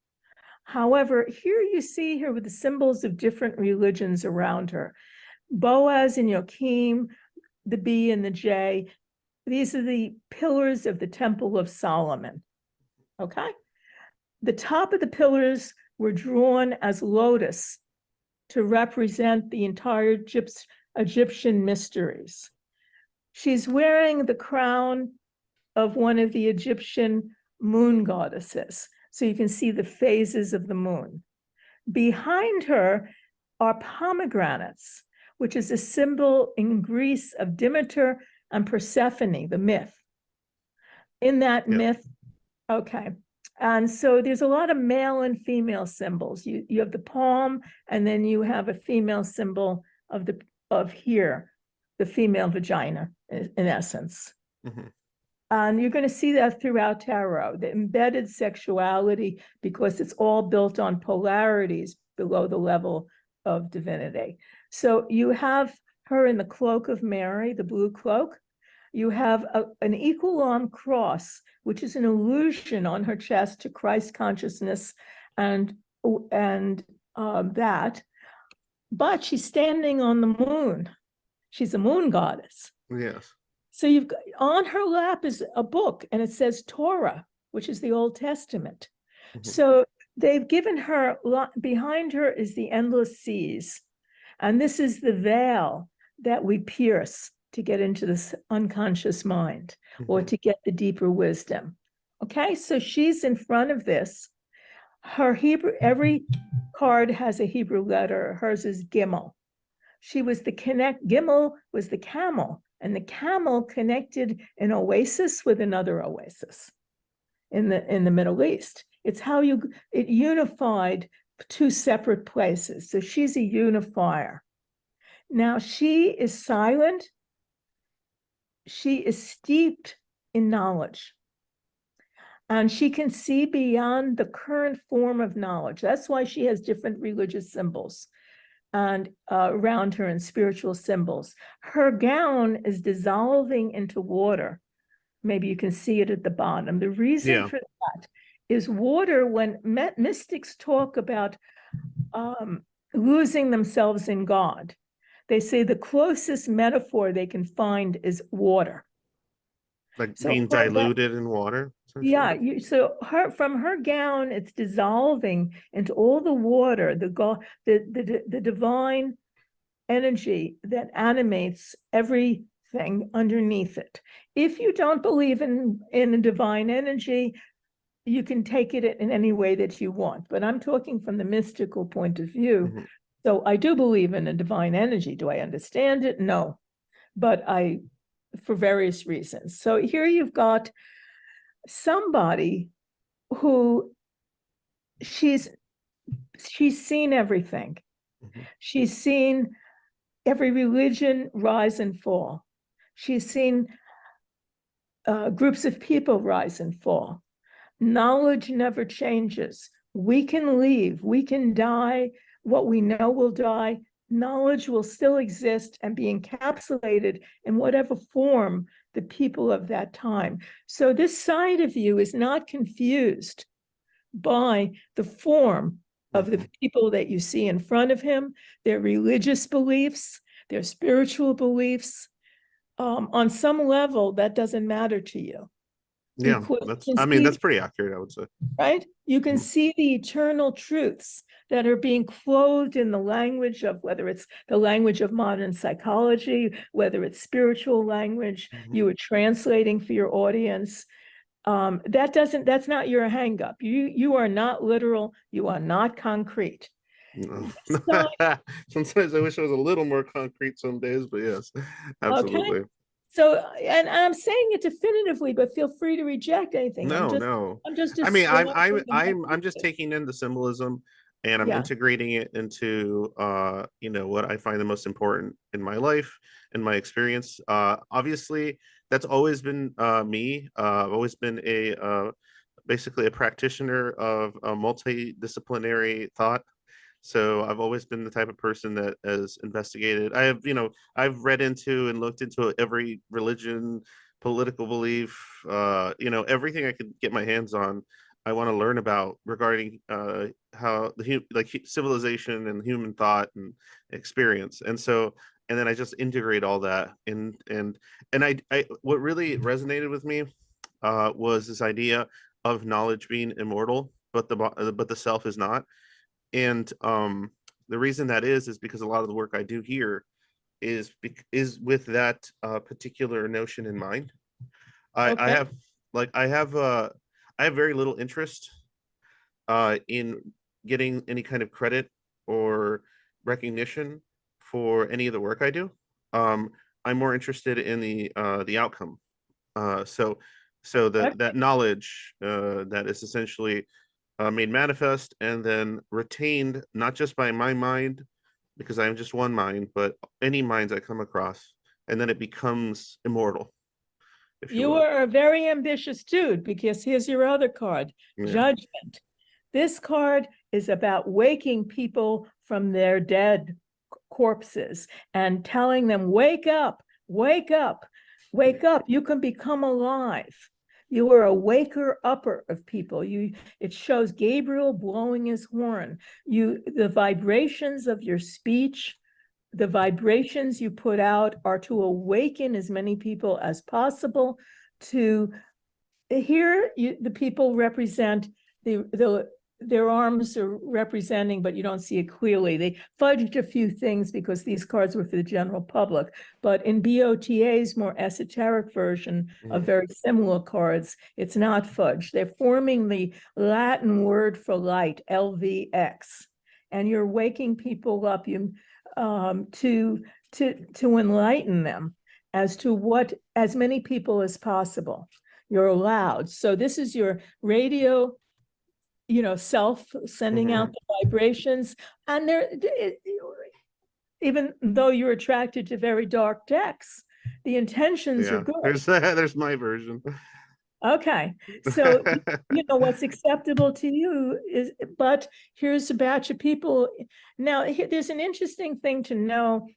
However, here you see her with the symbols of different religions around her. Boaz and Joachim, the B and the J, these are the pillars of the Temple of Solomon, okay? The top of the pillars were drawn as lotus to represent the entire Egyptian mysteries. She's wearing the crown of one of the Egyptian moon goddesses, so you can see the phases of the moon. Behind her are pomegranates, which is a symbol in Greece of Demeter and Persephone, the myth. In that myth, okay. And so there's a lot of male and female symbols. You have the palm, and then you have a female symbol of here, the female vagina, in essence. Mm-hmm. And you're going to see that throughout tarot, the embedded sexuality, because it's all built on polarities below the level of divinity. So you have her in the cloak of Mary, the blue cloak. You have an equal arm cross, which is an allusion on her chest to Christ consciousness and that. But she's standing on the moon. She's a moon goddess. Yes. So you've got, on her lap is a book, and it says Torah, which is the Old Testament. Mm-hmm. So they've given her, behind her is the endless seas. And this is the veil that we pierce to get into this unconscious mind, mm-hmm. or to get the deeper wisdom. Okay, so she's in front of this. Her Hebrew, every card has a Hebrew letter. Hers is Gimel. She was Gimel was the camel, and the camel connected an oasis with another oasis in the Middle East. It's how it unified two separate places. So she's a unifier. Now she is silent. She is steeped in knowledge. And she can see beyond the current form of knowledge. That's why she has different religious symbols and around her and spiritual symbols. Her gown is dissolving into water. Maybe you can see it at the bottom. The reason for that is water, when mystics talk about losing themselves in God, they say the closest metaphor they can find is water. Like being diluted in water? Yeah, from her gown, it's dissolving into all the water, the divine energy that animates everything underneath it. If you don't believe in a divine energy, you can take it in any way that you want. But I'm talking from the mystical point of view. Mm-hmm. So I do believe in a divine energy. Do I understand it? No, but for various reasons. So here you've got somebody who she's seen everything. Mm-hmm. She's seen every religion rise and fall. She's seen groups of people rise and fall. Knowledge never changes. We can leave, we can die. What we know will die. Knowledge will still exist and be encapsulated in whatever form the people of that time. So this side of you is not confused by the form of the people that you see in front of him, their religious beliefs, their spiritual beliefs. On some level, that doesn't matter to you. Yeah, that's pretty accurate, I would say. Right? You can see the eternal truths that are being clothed in the language of, whether it's the language of modern psychology, whether it's spiritual language, you are translating for your audience. That's not your hang up. You are not literal, you are not concrete. No. Sometimes I wish I was a little more concrete some days, but yes, absolutely. Okay. So, and I'm saying it definitively, but feel free to reject anything. No. I'm just taking in the symbolism, and I'm integrating it into what I find the most important in my life, in my experience. Obviously, that's always been me. I've always been basically a practitioner of a multidisciplinary thought. So I've always been the type of person that has investigated. I've read into and looked into every religion, political belief, everything I could get my hands on. I want to learn about regarding how civilization and human thought and experience. And so, and then I just integrate all that and I what really resonated with me was this idea of knowledge being immortal, but the self is not. And the reason that is because a lot of the work I do here is with that particular notion in mind. I Okay. have like I have very little interest in getting any kind of credit or recognition for any of the work I do. Um, I'm more interested in the outcome. So that knowledge that is essentially made manifest and then retained not just by my mind, because I am just one mind, but any minds I come across, and then it becomes immortal, if you You will. are a very ambitious dude, because here's your other card, Yeah. judgment. This card is about waking people from their dead corpses and telling them, wake up, wake up, wake up. You can become alive. You are a waker upper of people. It shows Gabriel blowing his horn. The vibrations of your speech, the vibrations you put out are to awaken as many people as possible. To here, the people represent their arms are representing, but you don't see it clearly. They fudged a few things because these cards were for the general public. But in BOTA's more esoteric version of Mhm. very similar cards, it's not fudged. They're forming the Latin word for light, LVX. And you're waking people up to enlighten them as to what as many people as possible. You're allowed. So this is your radio, self sending out Mhm. the vibrations. And even though you're attracted to very dark decks, the intentions are Yeah, good. there's my version. Okay. So, what's acceptable to you is, but here's a batch of people. Now, there's an interesting thing to know.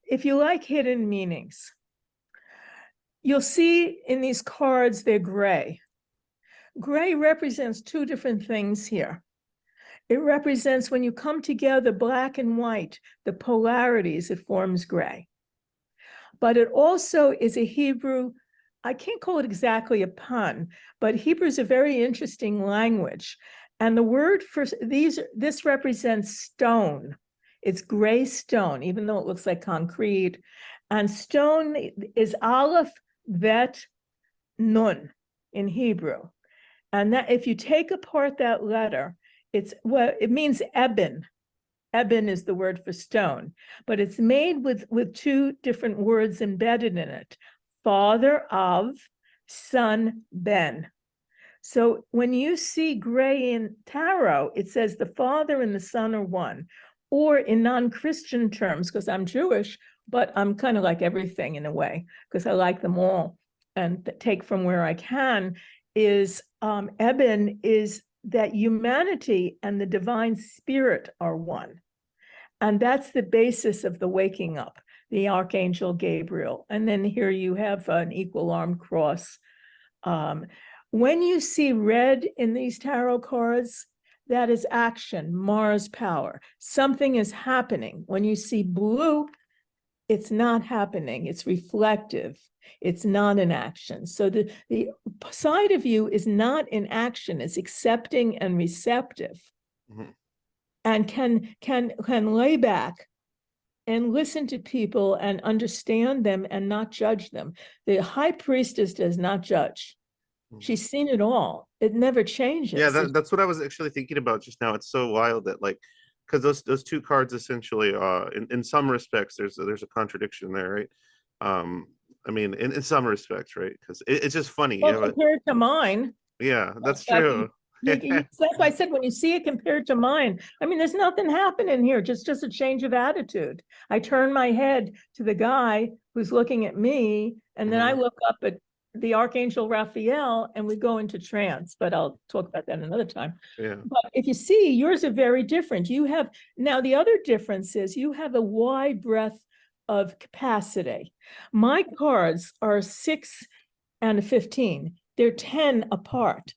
If you like hidden meanings, you'll see in these cards, they're gray. Gray represents two different things here. It represents when you come together, black and white, the polarities, it forms gray. But it also is a Hebrew, I can't call it exactly a pun, but Hebrew is a very interesting language. And the word for this represents stone. It's gray stone, even though it looks like concrete. And stone is Aleph, Bet, Nun in Hebrew. And that if you take apart that letter, it means eben. Eben is the word for stone, but it's made with two different words embedded in it: father of, son ben. So when you see gray in tarot, it says the father and the son are one. Or in non-Christian terms, because I'm Jewish, but I'm kind of like everything in a way, because I like them all and take from where I can, is Eben is that humanity and the divine spirit are one. And that's the basis of the waking up, the Archangel Gabriel. And then here you have an equal armed cross. When you see red in these tarot cards, that is action, Mars power. Something is happening. When you see blue, it's not happening. It's reflective. It's not in action. So the side of you is not in action. It's accepting and receptive, Mhm. and can lay back and listen to people and understand them and not judge them. The high priestess does not judge. Mhm. She's seen it all. It never Yeah, changes. that's what I was actually thinking about just now. It's so wild that like because those two cards essentially in some respects there's a contradiction there, right? Um I mean in some respects, right? Because it's just funny. Well, You know, compared to mine, yeah, that's that's true. why I said when you see it compared to mine, I mean, there's nothing happening here, just a change of attitude. I turn my head to the guy who's looking at me, and then I Mhm. look up at the Archangel Raphael, and we go into trance. But I'll talk about that another time. Yeah. But if you see, yours are very different. You have now the other difference is you have a wide breadth of capacity. My cards are 6 and 15. They're 10 apart.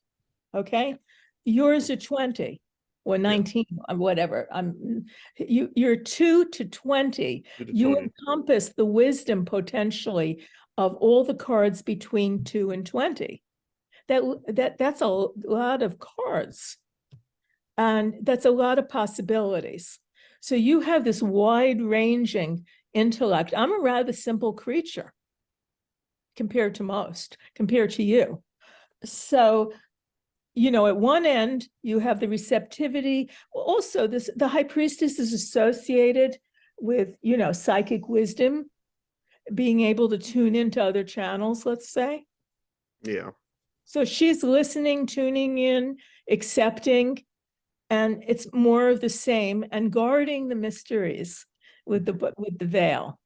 Okay. Yours are 20 or 19, or whatever. You're 2 to 20. 2 to You 20. encompass the wisdom potentially of all the cards between 2 and 20. That's a lot of cards. And that's a lot of possibilities. So you have this wide-ranging intellect. I'm a rather simple creature compared to you. So, at one end, you have the receptivity. Also, the high priestess is associated with, psychic wisdom, being able to tune into other channels, let's say. Yeah. So she's listening, tuning in, accepting, and it's more of the same, and guarding the mysteries with the veil.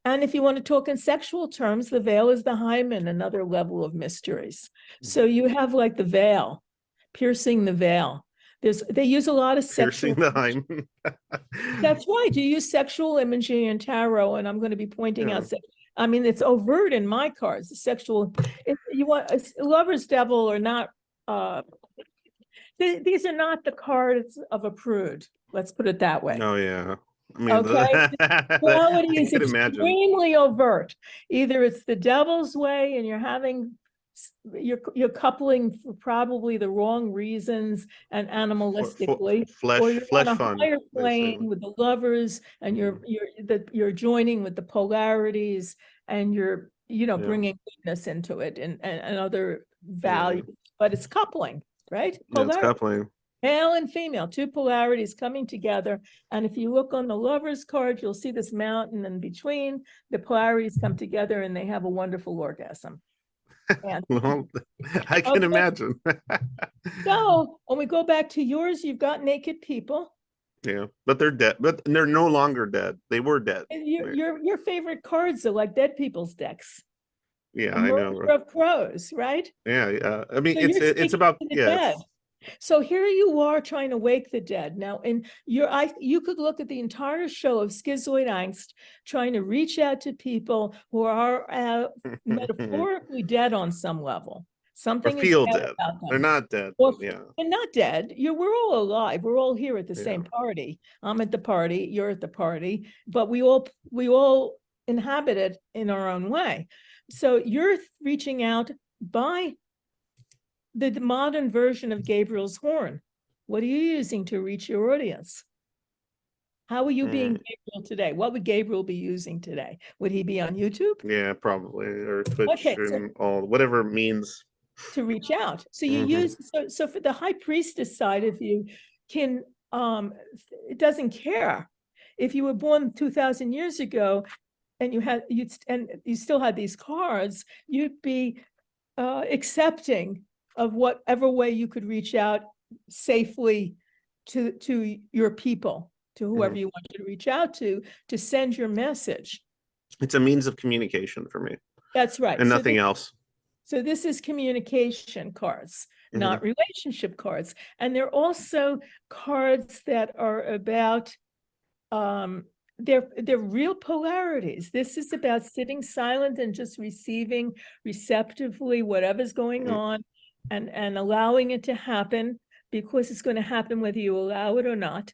And if you want to talk in sexual terms, the veil is the hymen, another level of mysteries. So you have like the veil, piercing the veil. They use a lot of Piercing the hymen. That's right. You use sexual imagery and tarot, and I'm going to be pointing Yeah. out. I mean, it's overt in my cards. The sexual, you want a lover's devil or not. These are not the cards of a prude. Let's put it that way. Oh yeah. I mean, Okay. Quality I is can imagine. extremely overt. Either it's the devil's way and you're coupling for probably the wrong reasons and animalistically, or you're on Flesh a fun, higher they say. plane with the lovers, and you're joining with the polarities, and you're Yeah. bringing goodness into it and other values, but it's coupling, right? Yeah, it's coupling. Male and female, two polarities coming together. And if you look on the lover's card, you'll see this mountain in between. The polarities come together and they have a wonderful orgasm. And Well, I can imagine. so when we go back to yours, you've got naked people. Yeah, but they're dead. But they're no longer dead. They were dead. And your favorite cards are like dead people's decks. Yeah, A I know. murder of crows, right? Yeah, yeah. I mean, So it's about dead. So here you are trying to wake the dead. Now, you could look at the entire show of Schizoid Angst, trying to reach out to people who are metaphorically dead on some level. Something or is feel dead dead. about them. They're not dead. Yeah. They're not dead. We're all alive. We're all here at the same party. I'm at the party. You're at the party. But we all inhabit it in our own way. So you're reaching out by the modern version of Gabriel's horn. What are you using to reach your audience? How are you being Gabriel today? What would Gabriel be using today? Would he be on YouTube? Yeah, probably, or Twitch and all whatever means to reach out. So you use so for the high priestess side of you can it doesn't care if you were born 2,000 years ago and you still had these cards, you'd be accepting of whatever way you could reach out safely to your people, to whoever you want to reach out to send your message. It's a means of communication for me. That's right. And nothing else. So this is communication cards, not relationship cards. And they're also cards that are about they're real polarities. This is about sitting silent and just receiving receptively whatever's going on and allowing it to happen, because it's going to happen whether you allow it or not.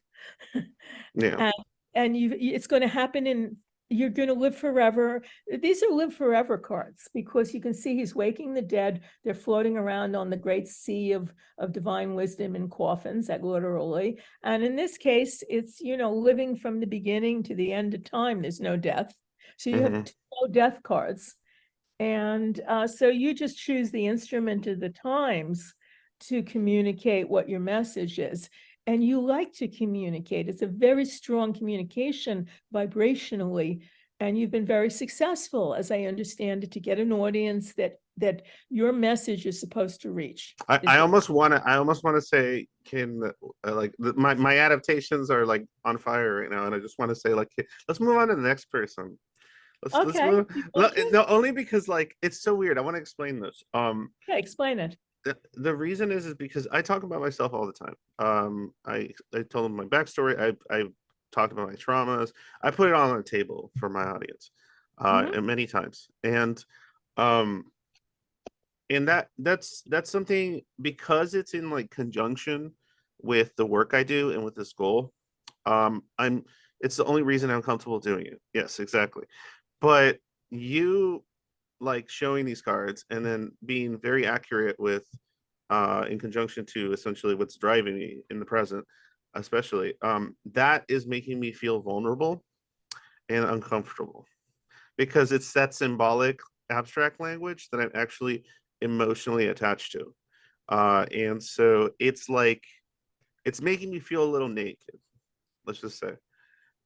Yeah. And it's going to happen you're going to live forever. These are live forever cards, because you can see he's waking the dead. They're floating around on the great sea of divine wisdom in coffins, that literally. And in this case, it's, living from the beginning to the end of time. There's no death. So you have no death cards. And so you just choose the instrument of the times to communicate what your message is. And you like to communicate. It's a very strong communication vibrationally. And you've been very successful, as I understand it, to get an audience that your message is supposed to reach. I almost want to say, my adaptations are like on fire right now, and I just want to say, like, let's move on to the next person. Let's move. No, only because, like, it's so weird. I want to explain this. Yeah, explain it. The reason is because I talk about myself all the time. I told them my backstory. I talked about my traumas. I put it all on the table for my audience, and many times. And And that's something, because it's in like conjunction with the work I do and with this goal. I'm it's the only reason I'm comfortable doing it. Yes, exactly. But you like showing these cards and then being very accurate with in conjunction to essentially what's driving me in the present, especially that is making me feel vulnerable and uncomfortable, because it's that symbolic abstract language that I'm actually emotionally attached to. And so it's like it's making me feel a little naked, let's just say.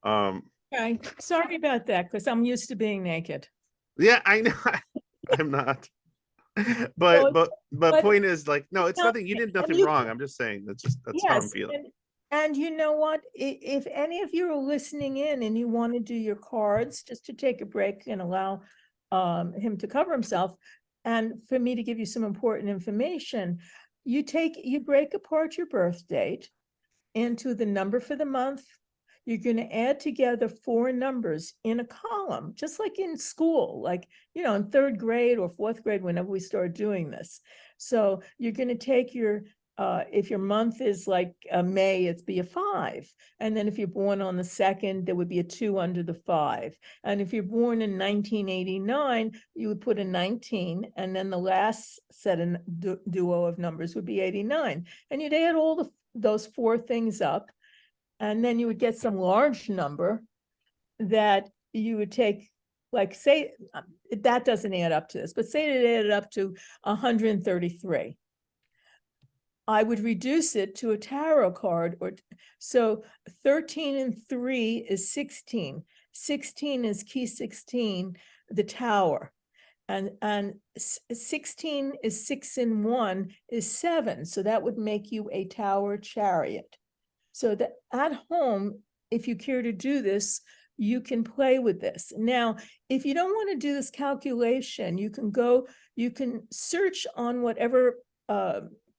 Um, Okay, sorry about that, because I'm used to being naked. yeah, I know. I'm not. So, But but point is, like, no, it's no, nothing. You did and nothing you, wrong. I'm just saying that's how I'm yes, feeling. and you know what? If any of you are listening in and you want to do your cards, just to take a break and allow him to cover himself, and for me to give you some important information, you break apart your birth date into the number for the month. You're going to add together four numbers in a column, just like in school, like, in third grade or fourth grade, whenever we start doing this. So you're going to take if your month is like May, it's be a 5. And then if you're born on the 2nd, there would be a 2 under the 5. And if you're born in 1989, you would put a 19. And then the last set of duo of numbers would be 89. And you'd add all those four things up, and then you would get some large number that you would take, like, say, that doesn't add up to this, but say it added up to 133. I would reduce it to a tarot card, so 13 and 3 is 16. 16 is key 16, the tower. And 16 is 6 and 1 is 7. So that would make you a tower chariot. So that at home, if you care to do this, you can play with this. Now, if you don't want to do this calculation, you can search on whatever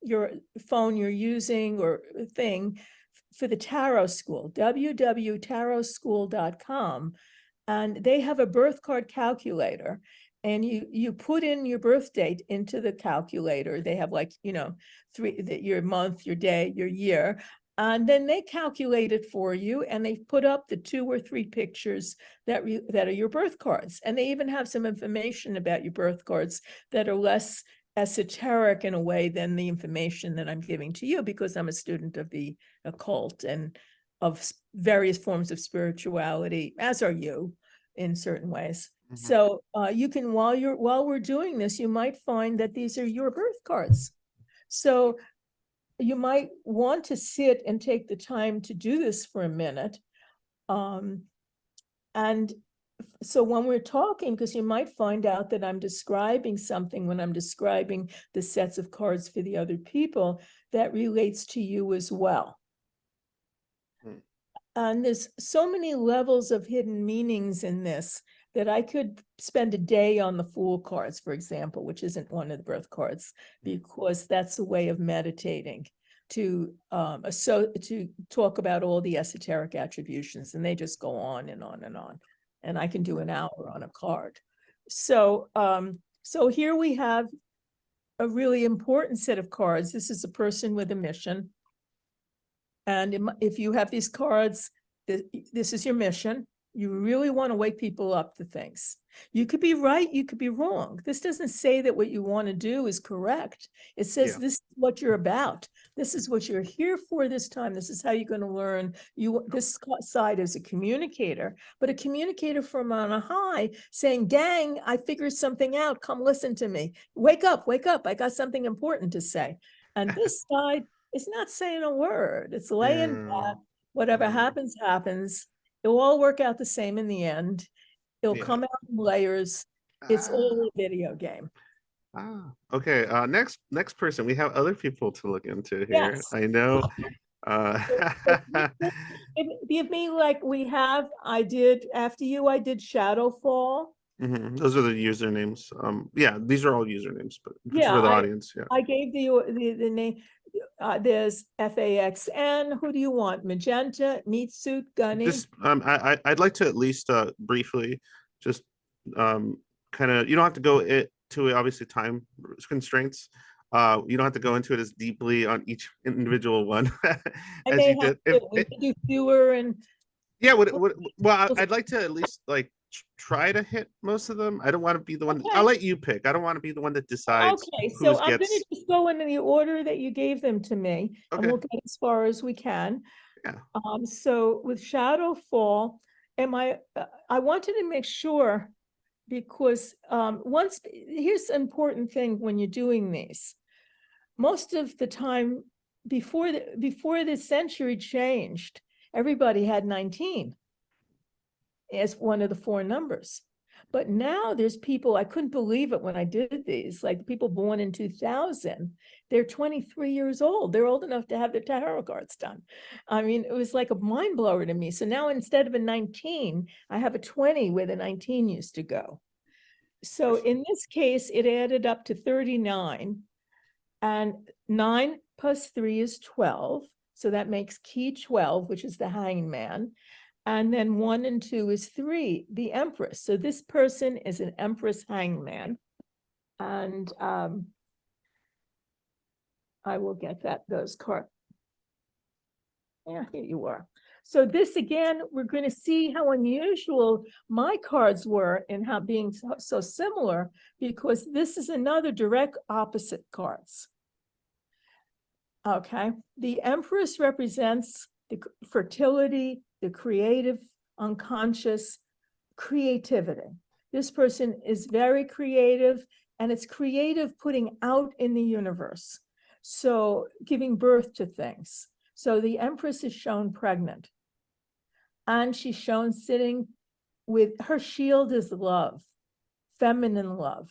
your phone you're using or thing for the Tarot School, www.tarotschool.com. And they have a birth card calculator, and you put in your birth date into the calculator. They have, like, your month, your day, your year, and then they calculate it for you, and they put up the 2 or 3 pictures that are your birth cards. And they even have some information about your birth cards that are less esoteric in a way than the information that I'm giving to you, because I'm a student of the occult and of various forms of spirituality, as are you in certain ways. Mhm. So you can, while we're doing this, you might find that these are your birth cards. So you might want to sit and take the time to do this for a minute. And so when we're talking, because you might find out that I'm describing something when I'm describing the sets of cards for the other people that relates to you as well. Hmm. And there's so many levels of hidden meanings in this that I could spend a day on the Fool cards, for example, which isn't one of the birth cards, because that's a way of meditating to talk about all the esoteric attributions, and they just go on and on and on. And I can do an hour on a card. So here we have a really important set of cards. This is a person with a mission. And if you have these cards, this is your mission. You really want to wake people up to things. You could be right, you could be wrong. This doesn't say that what you want to do is correct. It says Yeah. this is what you're about. This is what you're here for this time. This is how you're going to learn. This side is a communicator, but a communicator from on a high saying, gang, I figured something out. Come listen to me. Wake up, wake up. I got something important to say. And this side, it's not saying a word. It's laying Yeah. back. Whatever Mm. happens, happens. It will all work out the same in the end. It'll Yeah. come out in layers. It's Ah, all a video game. okay. Next person. We have other people to look into here. Yes. I know. So give me, like, I did, after you, I did Shadowfall. Mhm. Those are the usernames. Yeah, these are all usernames, but Yeah, for the audience, yeah. I gave the name. There's FAXN. Who do you want? Magenta, Meat Suit, Gunny. Just I'd like to at least briefly just kind of, you don't have to go to obviously time constraints. You don't have to go into it as deeply on each individual one I as may you have did. to, we may do fewer and. Yeah, well, I'd like to at least like try to hit most of them. I don't want to be the one. I'll Okay. let you pick. I don't want to be the one that decides Okay, so who's I'm gonna gets. just go in the order that you gave them to me, and Okay, we'll get as far as we can. yeah. So with Shadow Fall, I wanted to make sure, because here's an important thing when you're doing these. Most of the time, before the century changed, everybody had 19 as one of the four numbers. But now there's people, I couldn't believe it when I did these, like people born in 2000, they're 23 years old. They're old enough to have their tarot cards done. I mean, it was like a mind blower to me. So now instead of a 19, I have a 20 where the 19 used to go. So in this case, it added up to 39, and 9 plus 3 is 12. So that makes key 12, which is the hanged man. And then 1 and 2 is 3, the Empress. So this person is an Empress hangman. And I will get those cards. Yeah, here you are. So this again, we're going to see how unusual my cards were in how being so similar, because this is another direct opposite cards. Okay, the Empress represents the fertility, the creative, unconscious creativity. This person is very creative, and it's creative putting out in the universe. So giving birth to things. So the Empress is shown pregnant, and she's shown sitting with her shield is love, feminine love.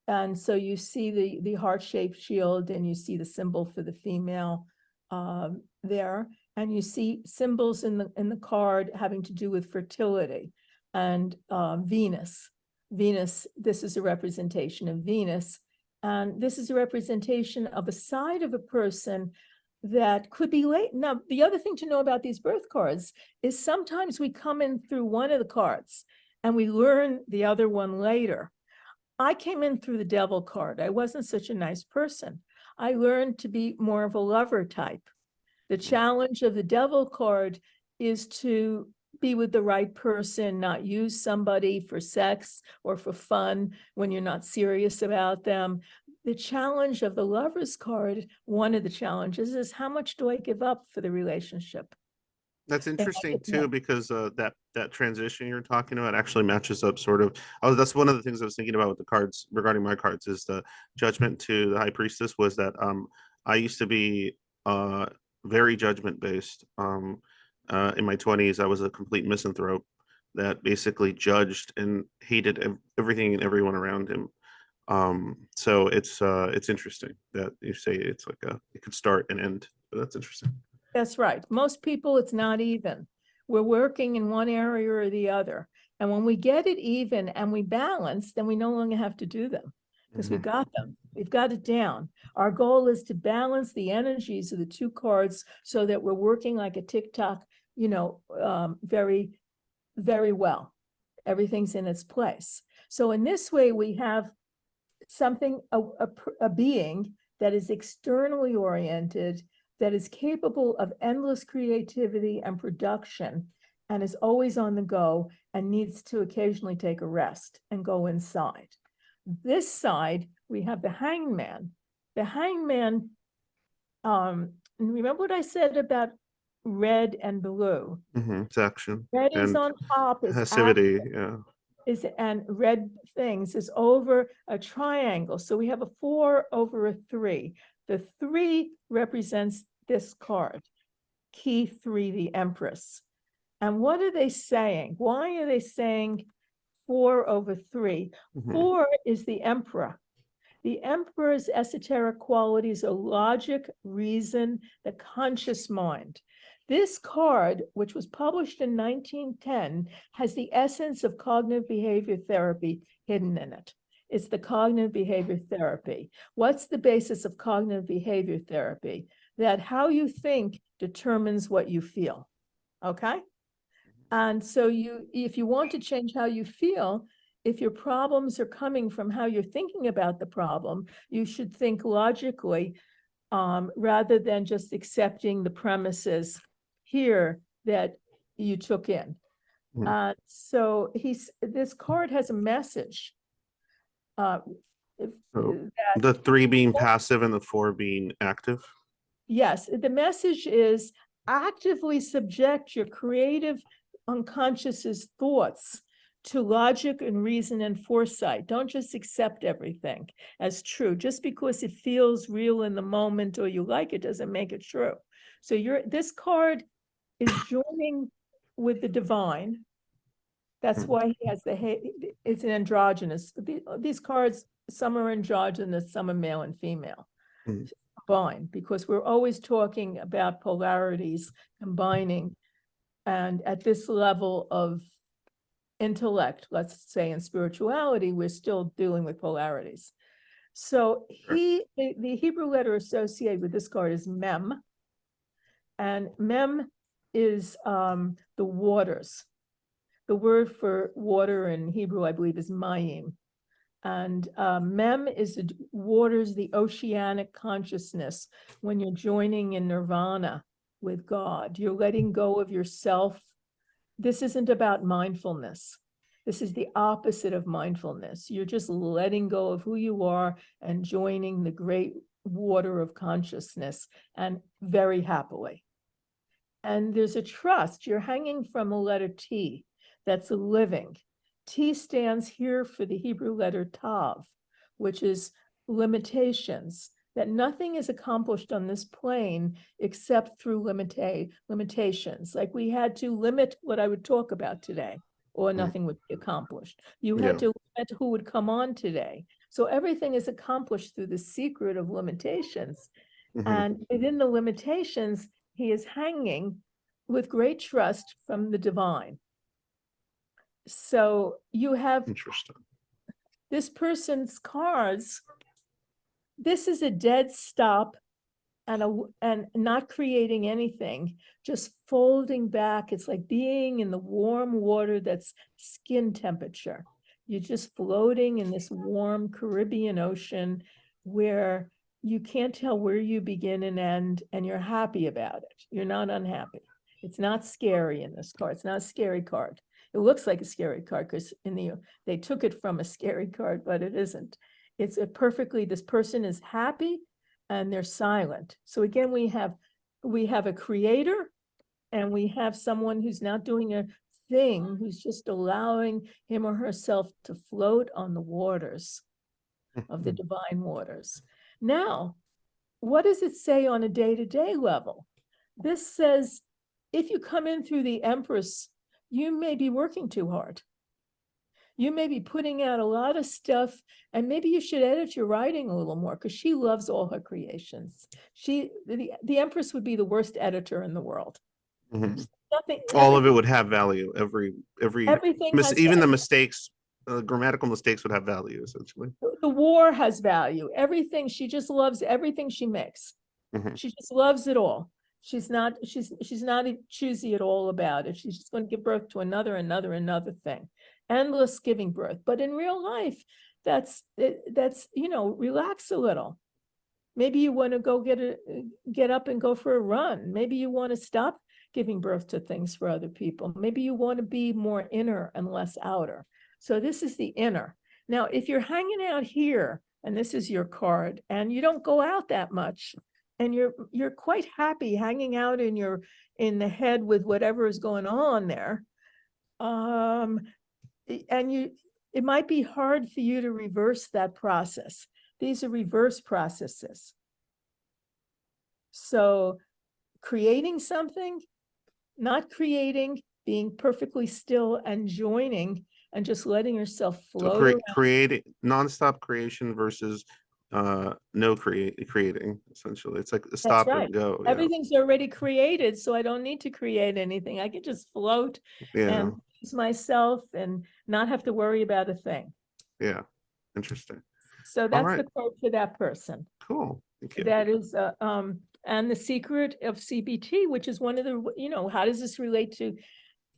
And so you see the heart-shaped shield, and you see the symbol for the female there, and you see symbols in the card having to do with fertility and Venus. Venus, this is a representation of Venus, and this is a representation of a side of a person that could be late. Now, the other thing to know about these birth cards is sometimes we come in through one of the cards and we learn the other one later. I came in through the devil card. I wasn't such a nice person. I learned to be more of a lover type. The challenge of the devil card is to be with the right person, not use somebody for sex or for fun when you're not serious about them. The challenge of the lover's card, one of the challenges, is how much do I give up for the relationship? That's interesting too, because that transition you're talking about actually matches up sort of. That's one of the things I was thinking about with the cards regarding my cards, is the judgment to the High Priestess was that I used to be very judgment based. In my 20s, I was a complete misanthrope that basically judged and hated everything and everyone around him. So it's interesting that you say it's like it could start and end, but that's interesting. That's right. Most people, it's not even. We're working in one area or the other. And when we get it even and we balance, then we no longer have to do them, because we've got them. We've got it down. Our goal is to balance the energies of the two cards so that we're working like a tick-tock, very, very well. Everything's in its place. So in this way, we have something, a being that is externally oriented, that is capable of endless creativity and production, and is always on the go and needs to occasionally take a rest and go inside. This side, we have the hangman. The hangman, remember what I said about red and blue? It's action Red is and on top, is passivity. Yeah. and red things is over a triangle. So we have a 4 over a 3. The 3 represents this card, key 3, the Empress. And what are they saying? Why are they saying 4 over 3? 4 is the Emperor. The Emperor's esoteric qualities are logic, reason, the conscious mind. This card, which was published in 1910, has the essence of cognitive behavior therapy hidden in it. It's the cognitive behavior therapy. What's the basis of cognitive behavior therapy? That how you think determines what you feel, okay? And so if you want to change how you feel, if your problems are coming from how you're thinking about the problem, you should think logically, rather than just accepting the premises here that you took in. So this card has a message. So the 3 being passive and the 4 being active. Yes, the message is actively subject your creative unconscious's thoughts to logic and reason and foresight. Don't just accept everything as true. Just because it feels real in the moment or you like it doesn't make it true. So this card is joining with the divine. That's why he has it's an androgynous. These cards, some are androgynous, some are male and female. Combined, because we're always talking about polarities combining. And at this level of intellect, let's say in spirituality, we're still dealing with polarities. So the Hebrew letter associated with this card is Mem. And Mem is the waters. The word for water in Hebrew, I believe, is Mayim. And Mem is the waters, the oceanic consciousness. When you're joining in nirvana with God, you're letting go of yourself. This isn't about mindfulness. This is the opposite of mindfulness. You're just letting go of who you are and joining the great water of consciousness, and very happily. And there's a trust. You're hanging from a letter T. That's a living. T stands here for the Hebrew letter Tav, which is limitations, that nothing is accomplished on this plane except through limitations. Like we had to limit what I would talk about today, or nothing would be accomplished. You had to limit who would come on today. So everything is accomplished through the secret of limitations. And within the limitations, he is hanging with great trust from the divine. So you have this person's cards. This is a dead stop and not creating anything, just folding back. It's like being in the warm water that's skin temperature. You're just floating in this warm Caribbean Ocean where you can't tell where you begin and end, and you're happy about it. You're not unhappy. It's not scary in this card. It's not a scary card. It looks like a scary card because they took it from a scary card, but it isn't. It's this person is happy and they're silent. So again, we have a creator and we have someone who's not doing a thing, who's just allowing him or herself to float on the waters of the divine waters. Now, what does it say on a day-to-day level? This says, if you come in through the Empress, you may be working too hard. You may be putting out a lot of stuff, and maybe you should edit your writing a little more because she loves all her creations. The Empress would be the worst editor in the world. Nothing, all of it would have value. Everything even the mistakes, grammatical mistakes would have value essentially. The war has value. Everything, she just loves everything she makes. She just loves it all. She's not choosy at all about it. She's just going to give birth to another thing. Endless giving birth. But in real life, that's relax a little. Maybe you want to go get up and go for a run. Maybe you want to stop giving birth to things for other people. Maybe you want to be more inner and less outer. So this is the inner. Now, if you're hanging out here, and this is your card, and you don't go out that much, and you're quite happy hanging out in the head with whatever is going on there, and it might be hard for you to reverse that process. These are reverse processes. So creating something, not creating, being perfectly still and joining and just letting yourself float. So creating nonstop creation versus no creating, essentially. It's like a stop and go. Everything's already created, so I don't need to create anything. I can just float and use myself and not have to worry about a thing. Yeah, interesting. So that's the quote for that person. Cool. Thank you. That is and the secret of CBT, which is one of the, how does this relate to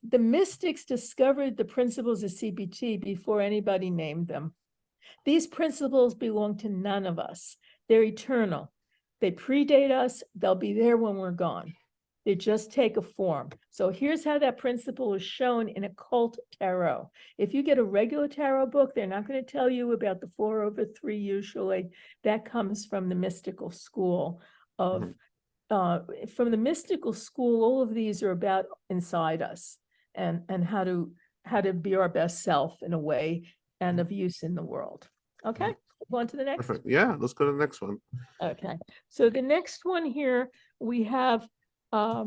The mystics discovered the principles of CBT before anybody named them. These principles belong to none of us. They're eternal. They predate us. They'll be there when we're gone. They just take a form. So here's how that principle is shown in occult tarot. If you get a regular tarot book, they're not going to tell you about the 4/3 usually. That comes from the mystical school of, from the mystical school, all of these are about inside us and how to be our best self in a way and of use in the world. Okay, go on to the next. Perfect. Yeah, let's go to the next one. Okay, so the next one here, we have FAXN.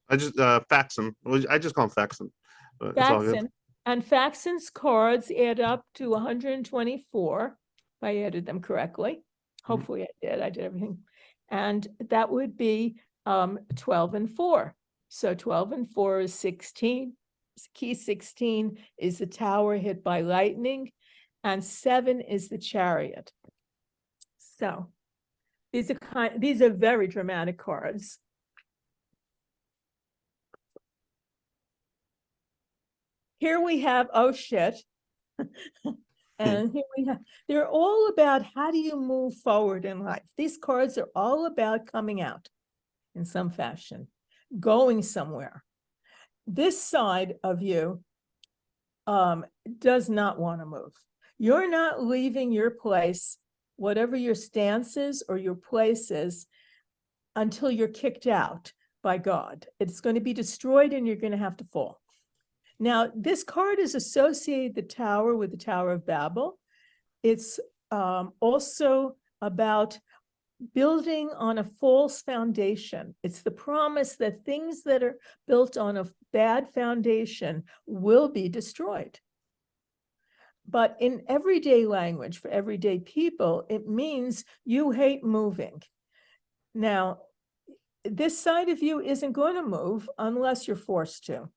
I just Faxon. I just call them Faxon. But it's all good. Faxon. And Faxon's cards add up to 124. If I added them correctly. Hopefully I did everything. And that would be 12 and 4. So 12 and 4 is 16. Key 16 is the tower hit by lightning, and 7 is the chariot. So these are very dramatic cards. Here we have, oh shit. And here we have, they're all about how do you move forward in life. These cards are all about coming out in some fashion, going somewhere. This side of you does not want to move. You're not leaving your place, whatever your stance is or your place is, until you're kicked out by God. It's going to be destroyed and you're going to have to fall. Now, this card is associated the tower with the Tower of Babel. It's also about building on a false foundation. It's the promise that things that are built on a bad foundation will be destroyed. But in everyday language, for everyday people, it means you hate moving. Now, this side of you isn't going to move unless you're forced to.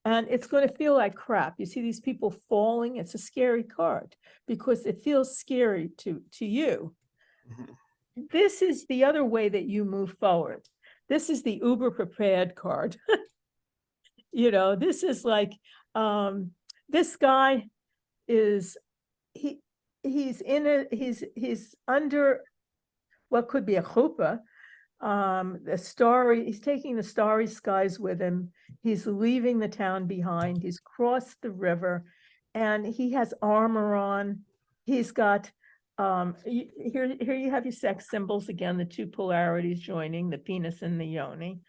And it's going to feel like crap. You see these people falling. It's a scary card because it feels scary to you. This is the other way that you move forward. This is the uber prepared card. You know, this is like, this guy is, he's under what could be a chuppah. He's taking the starry skies with him. He's leaving the town behind. He's crossed the river and he has armor on. He's got, here you have your sex symbols again, the two polarities joining, the penis and the yoni.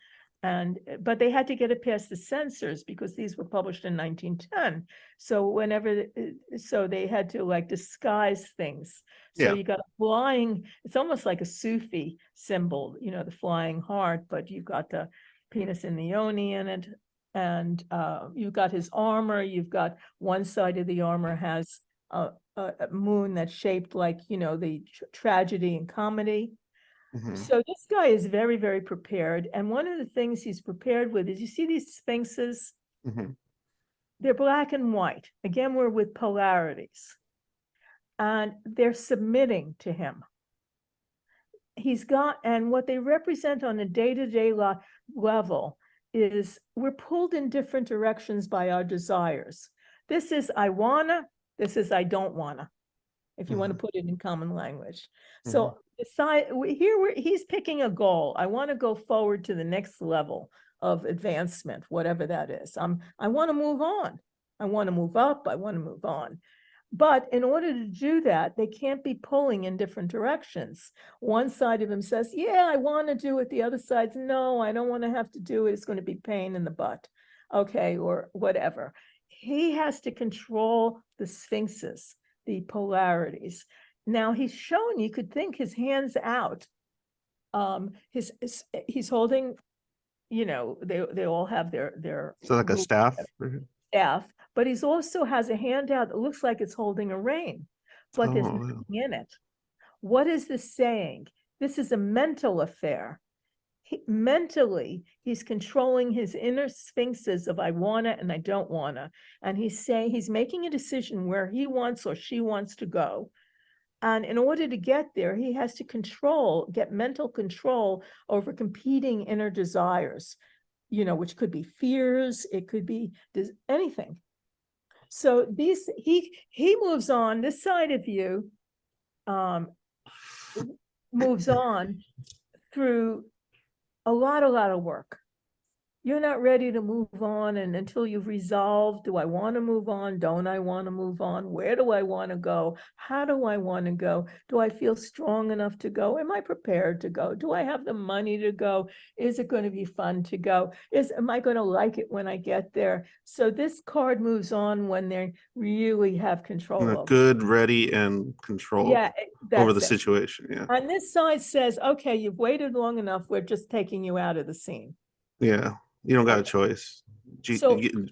But they had to get it past the censors because these were published in 1910. So they had to like disguise things. So you got a flying, it's almost like a Sufi symbol, you know, the flying heart, but you've got the penis and the yoni in it. And you've got his armor. You've got one side of the armor has a moon that's shaped like, you know, the tragedy and comedy. So this guy is very, very prepared. And one of the things he's prepared with is, you see these sphinxes? They're black and white. Again, we're with polarities. And they're submitting to him. And what they represent on a day-to-day level is we're pulled in different directions by our desires. This is I wanna, this is I don't wanna, if you want to put it in common language. So he's picking a goal. I want to go forward to the next level of advancement, whatever that is. I want to move on. I want to move up. I want to move on. But in order to do that, they can't be pulling in different directions. One side of him says, yeah, I want to do it. The other side's, no, I don't want to have to do it. It's going to be pain in the butt. Okay, or whatever. He has to control the sphinxes, the polarities. Now he's shown, you could think his hands out. He's holding, you know, they all have their so like a staff. But he's also has a hand out that looks like it's holding a rein, but there's nothing in it. What is this saying? This is a mental affair. Mentally, he's controlling his inner sphinxes of I wanna and I don't wanna. And he's saying he's making a decision where he wants or she wants to go. And in order to get there, he has to get mental control over competing inner desires. which could be fears, it could be anything. So he moves on. This side of you moves on through a lot of work. You're not ready to move on, and until you've resolved, do I want to move on? Don't I want to move on? Where do I want to go? How do I want to go? Do I feel strong enough to go? Am I prepared to go? Do I have the money to go? Is it going to be fun to go? Am I going to like it when I get there? So this card moves on when they really have control over. Good, ready, and control over the situation. Yeah. And this side says, okay, you've waited long enough. We're just taking you out of the scene. Yeah. You don't got a choice. GTFO.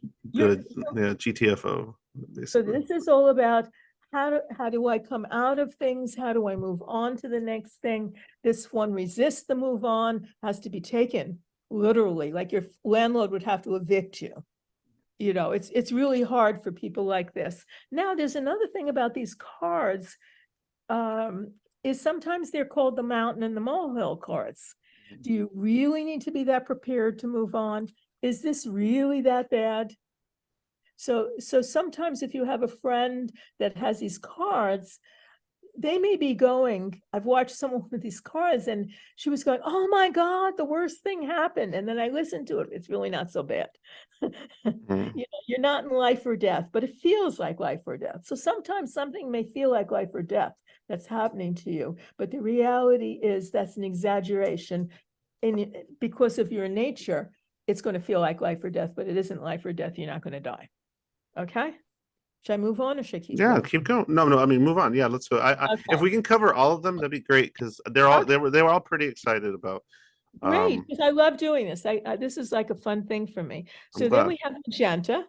Basically. So this is all about how do I come out of things? How do I move on to the next thing? This one resists the move on, has to be taken literally, like your landlord would have to evict you. It's really hard for people like this. Now, there's another thing about these cards, is sometimes they're called the mountain and the molehill cards. Do you really need to be that prepared to move on? Is this really that bad? So sometimes if you have a friend that has these cards, they may be going, I've watched someone with these cards and she was going, oh my God, the worst thing happened. And then I listened to it. It's really not so bad. You're not in life or death, but it feels like life or death. So sometimes something may feel like life or death that's happening to you, but the reality is that's an exaggeration. And because of your nature, it's going to feel like life or death, but it isn't life or death. You're not going to die. Okay. Should I move on or should I keep going? Keep going. No, I mean, move on. Yeah, let's go. Okay. If we can cover all of them, that'd be great, because they were all pretty excited about. Great, because I love doing this. This is like a fun thing for me. So then we have magenta,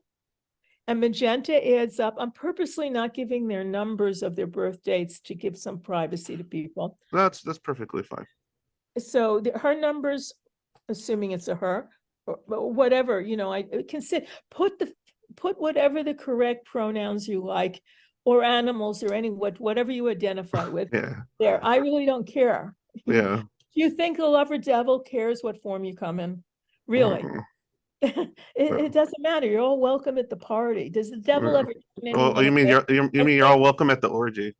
and magenta adds up. I'm purposely not giving their numbers of their birth dates to give some privacy to people. That's perfectly fine. So her numbers, assuming it's a her, or whatever, I can put whatever the correct pronouns you like, or animals, or whatever you identify with. There, I really don't care. Yeah. Do you think the lover devil cares what form you come in? Really? It doesn't matter. You're all welcome at the party. Does the devil ever? Oh, you mean you're all welcome at the orgy?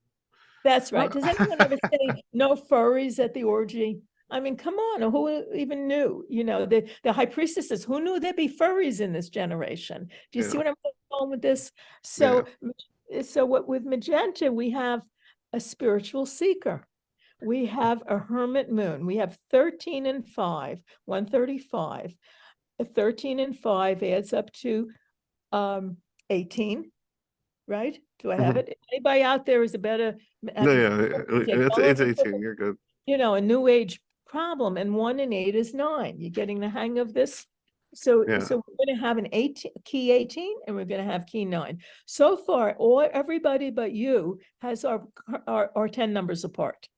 That's right. Does anyone ever say no furries at the orgy? I mean, come on, who even knew? The high priestess says, who knew there'd be furries in this generation? Do you see what I'm going with this? So what with magenta, we have a spiritual seeker. We have a hermit moon. We have 13 and 5, 135. 13 and 5 adds up to 18, right? Do I have it? Anybody out there is a better? It's 18. You're good. A new age problem, and 1 and 8 is 9. You're getting the hang of this. So we're going to have an key 18, and we're going to have key 9. So far, everybody but you has our 10 numbers apart.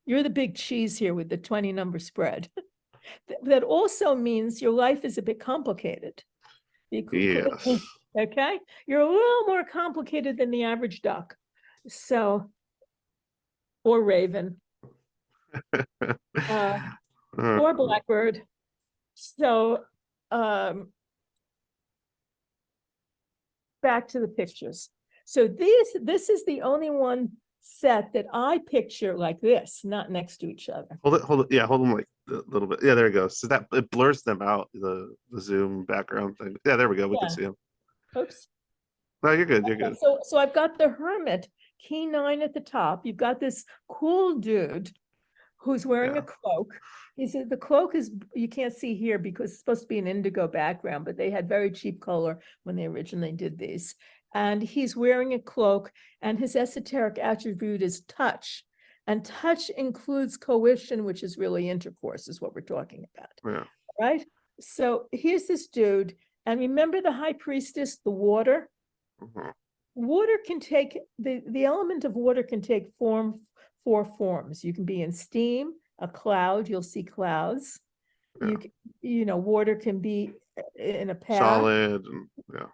You're the big cheese here with the 20 number spread. That also means your life is a bit complicated. Yes. Okay. You're a little more complicated than the average duck. So, or raven. Or blackbird. So, back to the pictures. So this is the only one set that I picture like this, not next to each other. Hold it. Yeah, hold them like a little bit. Yeah, there we go. So that it blurs them out, the Zoom background thing. Yeah, there we go. We can see them. Oops. No, you're good. You're good. So I've got the hermit, key 9 at the top. You've got this cool dude who's wearing a cloak. The cloak is, you can't see here because it's supposed to be an indigo background, but they had very cheap color when they originally did these. And he's wearing a cloak, and his esoteric attribute is touch. And touch includes coition, which is really intercourse, is what we're talking about. Yeah. Right? So here's this dude. And remember the high priestess, the water? Water can take, the element of water can take 4 forms. You can be in steam, a cloud, you'll see clouds. Water can be in a path. Solid.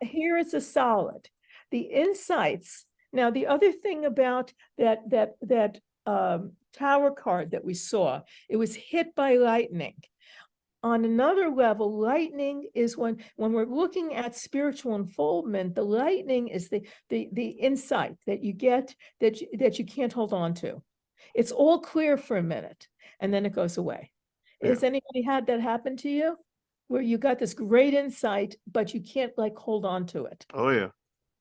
Here it's a solid. The insights. Now, the other thing about that tower card that we saw, it was hit by lightning. On another level, lightning is when we're looking at spiritual unfoldment, the lightning is the insight that you get that you can't hold on to. It's all clear for a minute and then it goes away. Yeah. Has anybody had that happen to you? Where you got this great insight, but you can't like hold on to it. Oh yeah.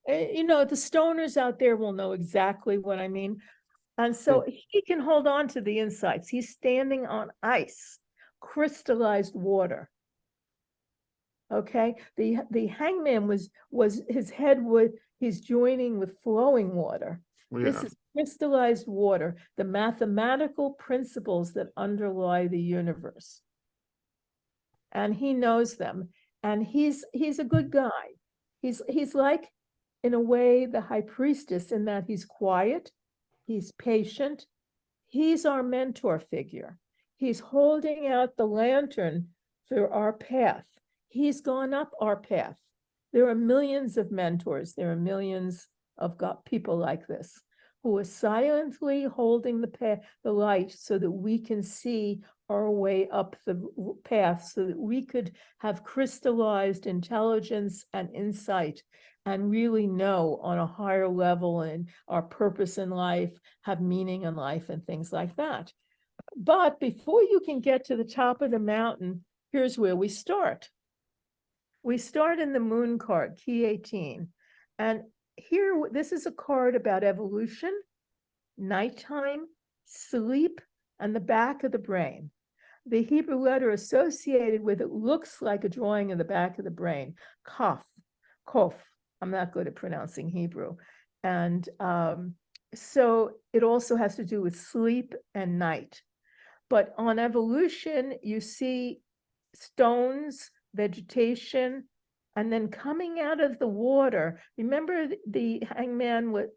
You know, the stoners out there will know exactly what I mean. And so he can hold on to the insights. He's standing on ice, crystallized water. Okay. The hangman was his head was he's joining with flowing water. This Yeah. is crystallized water, the mathematical principles that underlie the universe. And he knows them. And he's a good guy. He's like, in a way, the high priestess, in that he's quiet, he's patient, he's our mentor figure. He's holding out the lantern for our path. He's gone up our path. There are millions of mentors. There are millions of people like this who are silently holding the path, the light, so that we can see our way up the path, so that we could have crystallized intelligence and insight and really know on a higher level and our purpose in life, have meaning in life and things like that. But before you can get to the top of the mountain, here's where we start. We start in the moon card, key 18. And here, this is a card about evolution, nighttime, sleep, and the back of the brain. The Hebrew letter associated with it looks like a drawing of the back of the brain, kaf, kof. I'm not good at pronouncing Hebrew. And so it also has to do with sleep and night. But on evolution, you see stones, vegetation, and then coming out of the water. Remember the hangman with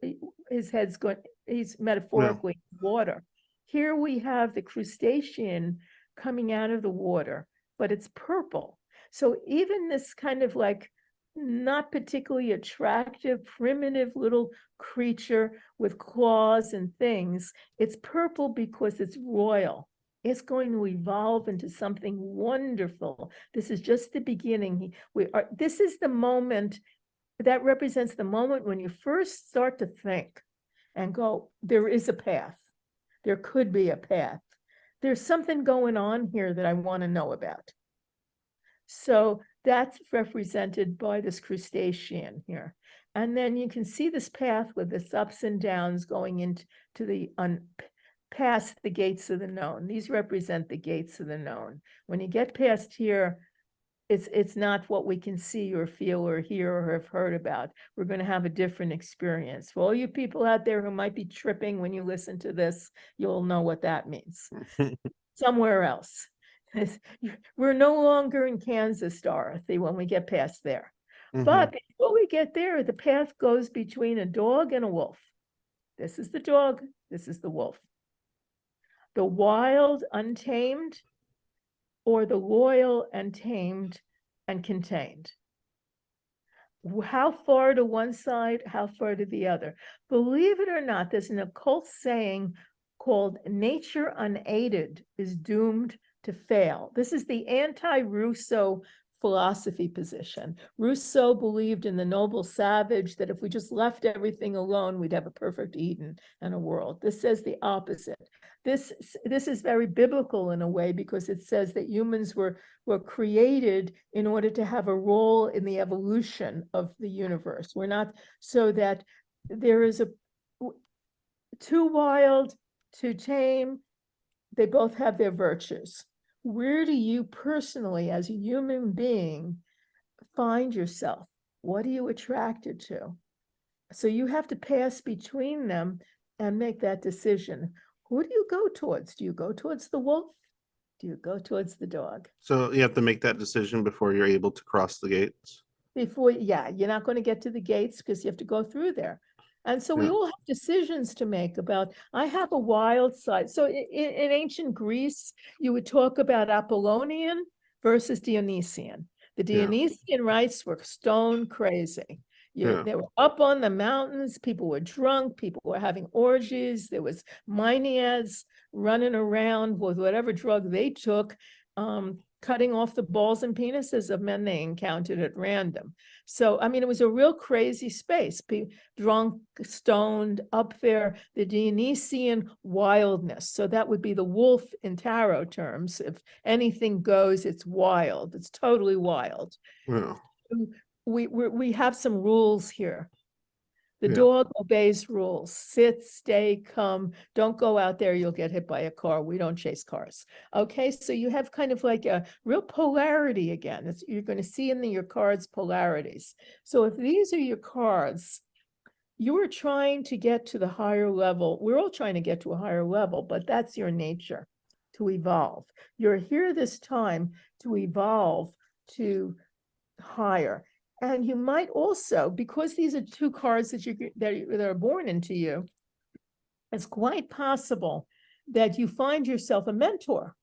his head's going, he's metaphorically water. Here we have the crustacean coming out of the water, but it's purple. So even this kind of like not particularly attractive, primitive little creature with claws and things, it's purple because it's royal. It's going to evolve into something wonderful. This is just the beginning. This is the moment that represents the moment when you first start to think and go, there is a path. There could be a path. There's something going on here that I want to know about. So that's represented by this crustacean here. And then you can see this path with its ups and downs going into the past the gates of the known. These represent the gates of the known. When you get past here, it's not what we can see or feel or hear or have heard about. We're going to have a different experience. For all you people out there who might be tripping when you listen to this, you'll know what that means. Somewhere else. We're no longer in Kansas, Dorothy, when we get past there. But before we get there, the path goes between a dog and a wolf. This is the dog, this is the wolf. The wild, untamed, or the loyal and tamed and contained. How far to one side, how far to the other? Believe it or not, there's an occult saying called nature unaided is doomed to fail. This is the anti-Rousseau philosophy position. Rousseau believed in the noble savage, that if we just left everything alone, we'd have a perfect Eden and a world. This says the opposite. This is very biblical in a way, because it says that humans were created in order to have a role in the evolution of the universe. We're not, so that there is too wild, too tame, they both have their virtues. Where do you personally, as a human being, find yourself? What are you attracted to? So you have to pass between them and make that decision. Who do you go towards? Do you go towards the wolf? Do you go towards the dog? So you have to make that decision before you're able to cross the gates. Yeah, you're not going to get to the gates because you have to go through there. And so we all have decisions to make about, I have a wild side. So in ancient Greece, you would talk about Apollonian versus Dionysian. The Dionysian rites were stone crazy. They were up on the mountains, people were drunk, people were having orgies, there was Maenads running around with whatever drug they took. cutting off the balls and penises of men they encountered at random. So, I mean, it was a real crazy space, drunk, stoned, up there, the Dionysian wildness. So that would be the wolf in tarot terms. If anything goes, it's wild. It's totally wild. Yeah. We have some rules here. The Yeah. dog obeys rules. Sit, stay, come. Don't go out there. You'll get hit by a car. We don't chase cars. Okay, so you have kind of like a real polarity again. You're going to see in your cards polarities. So if these are your cards, you are trying to get to the higher level. We're all trying to get to a higher level, but that's your nature, to evolve. You're here this time to evolve to higher. And you might also, because these are two cards that are born into you, it's quite possible that you find yourself a mentor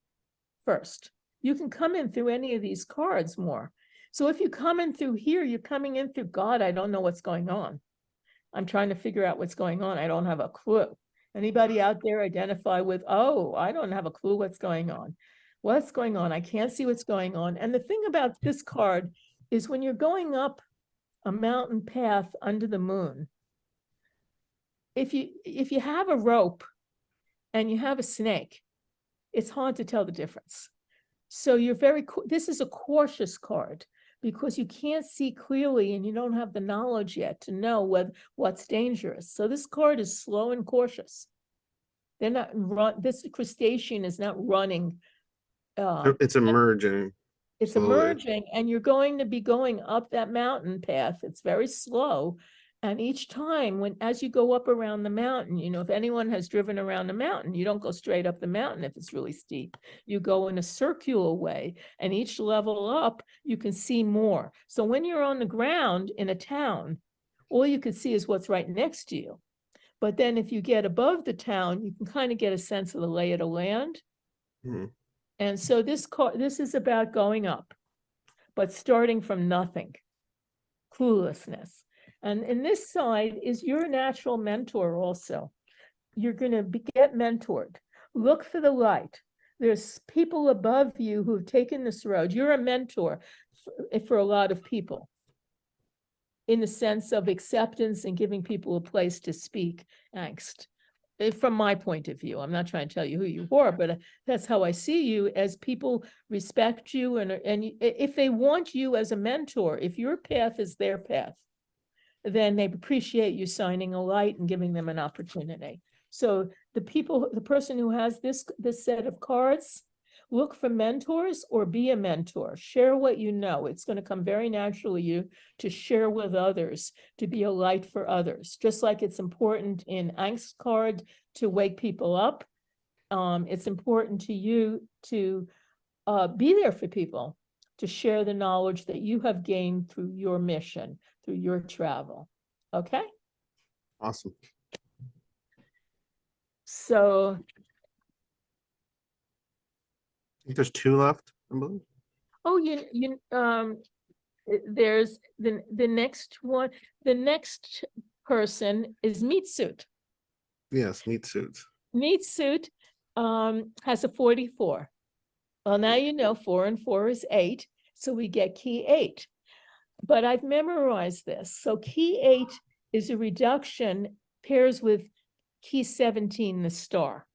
first. You can come in through any of these cards more. So if you come in through here, you're coming in through God, I don't know what's going on. I'm trying to figure out what's going on. I don't have a clue. Anybody out there identify with, oh, I don't have a clue what's going on. What's going on? I can't see what's going on. And the thing about this card is when you're going up a mountain path under the moon, if you have a rope and you have a snake, it's hard to tell the difference. So this is a cautious card because you can't see clearly and you don't have the knowledge yet to know what's dangerous. So this card is slow and cautious. This crustacean is not running. It's emerging. It's slowly. emerging, and you're going to be going up that mountain path. It's very slow. And each time as you go up around the mountain, if anyone has driven around a mountain, you don't go straight up the mountain if it's really steep. You go in a circular way, and each level up, you can see more. So when you're on the ground in a town, all you can see is what's right next to you. But then if you get above the town, you can kind of get a sense of the lay of the land. Mm-hmm. And so this is about going up, but starting from nothing, cluelessness. And in this side is your natural mentor also. You're going to get mentored. Look for the light. There's people above you who've taken this road. You're a mentor for a lot of people in the sense of acceptance and giving people a place to speak angst. From my point of view, I'm not trying to tell you who you are, but that's how I see you, as people respect you. And if they want you as a mentor, if your path is their path, then they appreciate you shining a light and giving them an opportunity. So the person who has this set of cards, look for mentors or be a mentor. Share what you know. It's going to come very naturally to share with others, to be a light for others. Just like it's important in Angst card to wake people up, it's important to you to be there for people, to share the knowledge that you have gained through your mission, through your travel. Okay? Awesome. So I think there's two left, I believe. oh, there's the next one. The next person is Meat Suit. Yes, meat suits. Meat Suit has a 44. Well, now you know 4 and 4 is 8, so we get key 8. But I've memorized this. So key 8 is a reduction, pairs with key 17, the star.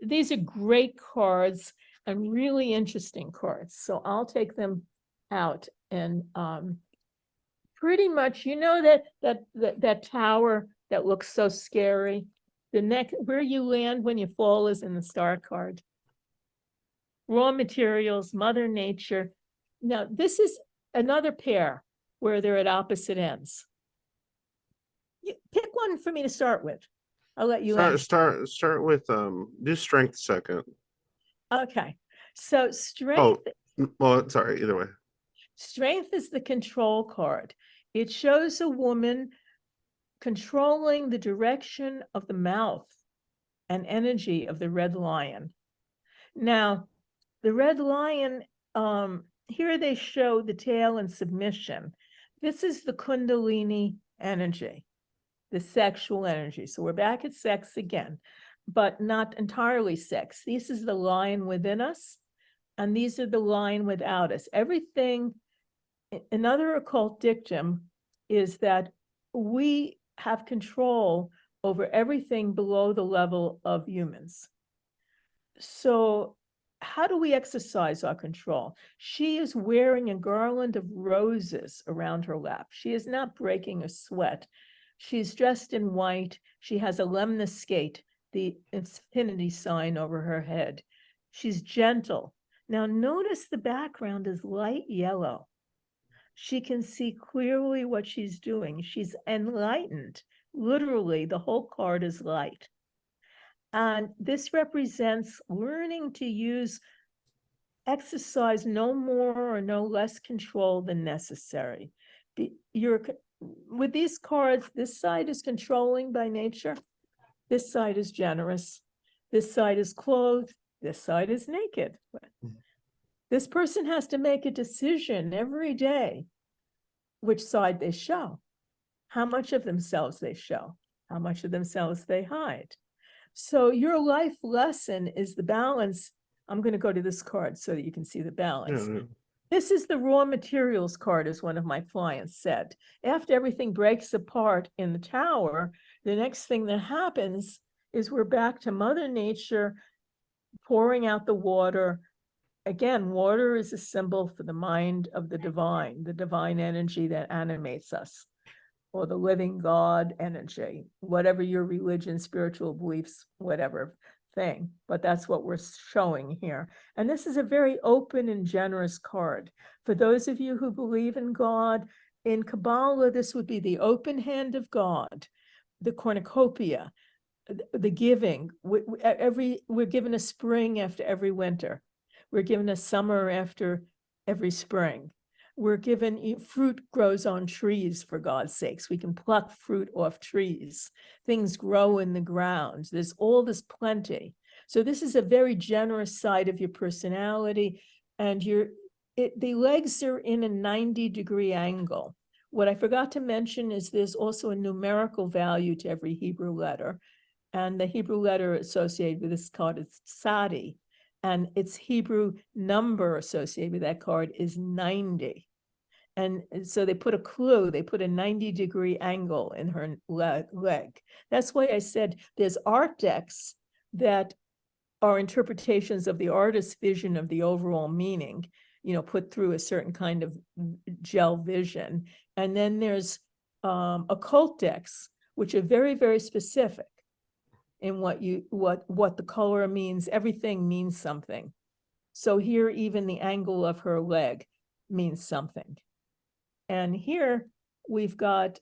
These are great cards and really interesting cards. So I'll take them out and pretty much, that tower that looks so scary. Where you land when you fall is in the star card. Raw materials, Mother Nature. Now, this is another pair where they're at opposite ends. Pick one for me to start with. I'll let you start with do strength second. Okay. So strength. Oh, well, sorry, either way. Strength is the control card. It shows a woman controlling the direction of the mouth and energy of the red lion. Now, the red lion, here they show the tail and submission. This is the Kundalini energy, the sexual energy. So we're back at sex again, but not entirely sex. This is the lion within us. And these are the line without us. Everything, another occult dictum is that we have control over everything below the level of humans. So how do we exercise our control? She is wearing a garland of roses around her lap. She is not breaking a sweat. She's dressed in white. She has a lemniscate, the infinity sign over her head. She's gentle. Now notice the background is light yellow. She can see clearly what she's doing. She's enlightened. Literally, the whole card is light. And this represents learning to exercise no more or no less control than necessary. With these cards, this side is controlling by nature. This side is generous. This side is clothed. This side is naked. This person has to make a decision every day which side they show, how much of themselves they show, how much of themselves they hide. So your life lesson is the balance. I'm going to go to this card so that you can see the balance. Yeah. This is the raw materials card, as one of my clients said. After everything breaks apart in the tower, the next thing that happens is we're back to Mother Nature pouring out the water. Again, water is a symbol for the mind of the divine energy that animates us, or the living God energy, whatever your religion, spiritual beliefs, whatever thing. But that's what we're showing here. And this is a very open and generous card. For those of you who believe in God, in Kabbalah, this would be the open hand of God, the cornucopia, the giving. We're given a spring after every winter. We're given a summer after every spring. We're given fruit grows on trees, for God's sakes. We can pluck fruit off trees. Things grow in the ground. There's all this plenty. So this is a very generous side of your personality. And the legs are in a 90-degree angle. What I forgot to mention is there's also a numerical value to every Hebrew letter. And the Hebrew letter associated with this card is Tzadi. And its Hebrew number associated with that card is 90. And so they put a clue, they put a 90-degree angle in her leg. That's why I said there's art decks that are interpretations of the artist's vision of the overall meaning, put through a certain kind of gel vision. And then there's occult decks, which are very, very specific in what the color means. Everything means something. So here, even the angle of her leg means something. And here we've got,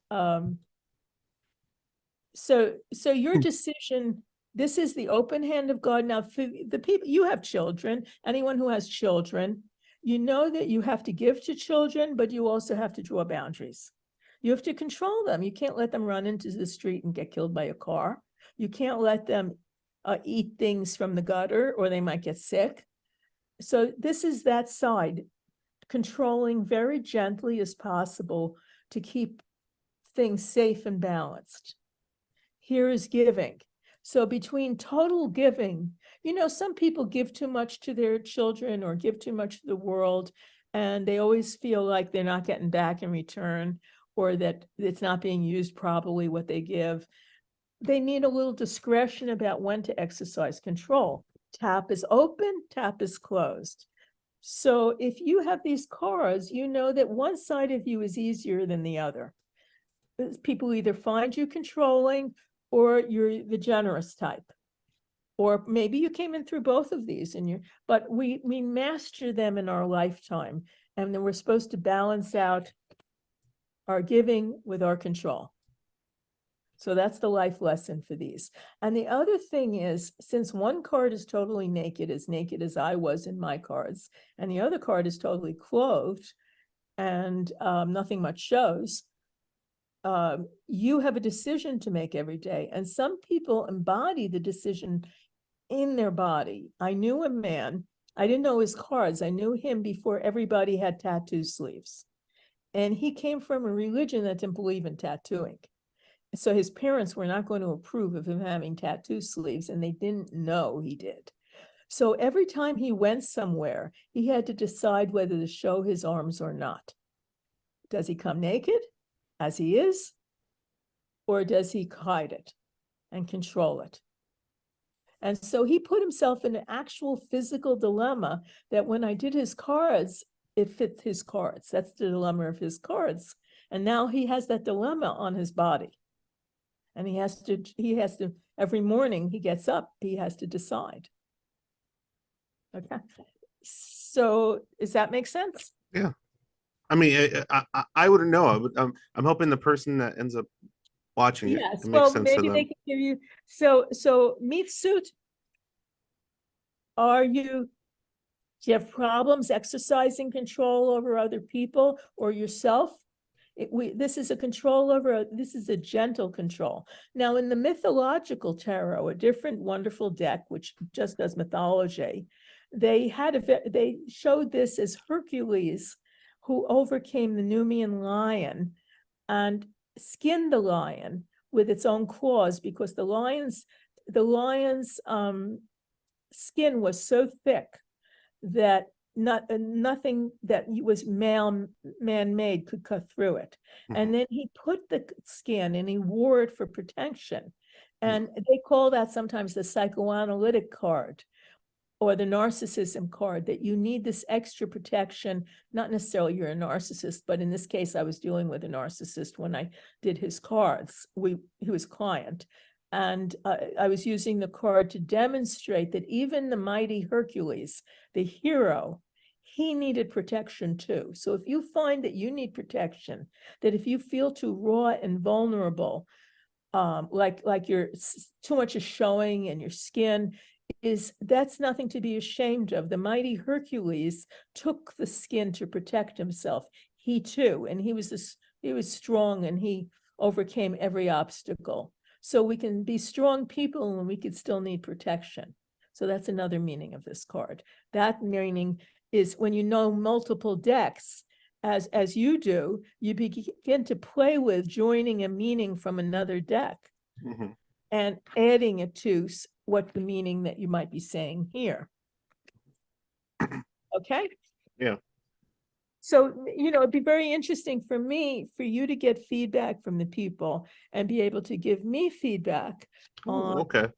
so your decision, this is the open hand of God. Now, for the people, you have children, anyone who has children, you know that you have to give to children, but you also have to draw boundaries. You have to control them. You can't let them run into the street and get killed by a car. You can't let them eat things from the gutter or they might get sick. So this is that side, controlling very gently as possible to keep things safe and balanced. Here is giving. So between total giving, some people give too much to their children or give too much to the world, and they always feel like they're not getting back in return, or that it's not being used properly, what they give. They need a little discretion about when to exercise control. Tap is open, tap is closed. So if you have these cards, you know that one side of you is easier than the other. People either find you controlling or you're the generous type. Or maybe you came in through both of these, but we master them in our lifetime. And then we're supposed to balance out our giving with our control. So that's the life lesson for these. And the other thing is, since one card is totally naked as I was in my cards, and the other card is totally clothed and nothing much shows, you have a decision to make every day. And some people embody the decision in their body. I knew a man, I didn't know his cards. I knew him before everybody had tattoo sleeves. And he came from a religion that didn't believe in tattooing. So his parents were not going to approve of him having tattoo sleeves, and they didn't know he did. So every time he went somewhere, he had to decide whether to show his arms or not. Does he come naked as he is, or does he hide it and control it? And so he put himself in an actual physical dilemma that when I did his cards, it fit his cards. That's the dilemma of his cards. And now he has that dilemma on his body. And he has to, every morning he gets up, he has to decide. Okay. So does that make sense? Yeah. I mean, I wouldn't know. I'm hoping the person that ends up watching it, Yes. it makes Well, sense to maybe they them. can give you, so meat suit, do you have problems exercising control over other people or yourself? This is a control over, this is a gentle control. Now, in the mythological tarot, a different wonderful deck, which just does mythology, they showed this as Hercules, who overcame the Numian lion and skinned the lion with its own claws, because the lion's skin was so thick that nothing that was man-made could cut through it. And then he put the skin and he wore it for protection. And they call that sometimes the psychoanalytic card or the narcissism card, that you need this extra protection. Not necessarily you're a narcissist, but in this case, I was dealing with a narcissist when I did his cards. He was client. And I was using the card to demonstrate that even the mighty Hercules, the hero, he needed protection too. So if you find that you need protection, that if you feel too raw and vulnerable, like you're too much is showing in your skin, that's nothing to be ashamed of. The mighty Hercules took the skin to protect himself. He too, and he was strong, and he overcame every obstacle. So we can be strong people and we could still need protection. So that's another meaning of this card. That meaning is when you know multiple decks, as you do, you begin to play with joining a meaning from another deck and adding it to what the meaning that you might be saying here. Okay? Yeah. So, it'd be very interesting for you to get feedback from the people and be able to give me feedback on Okay.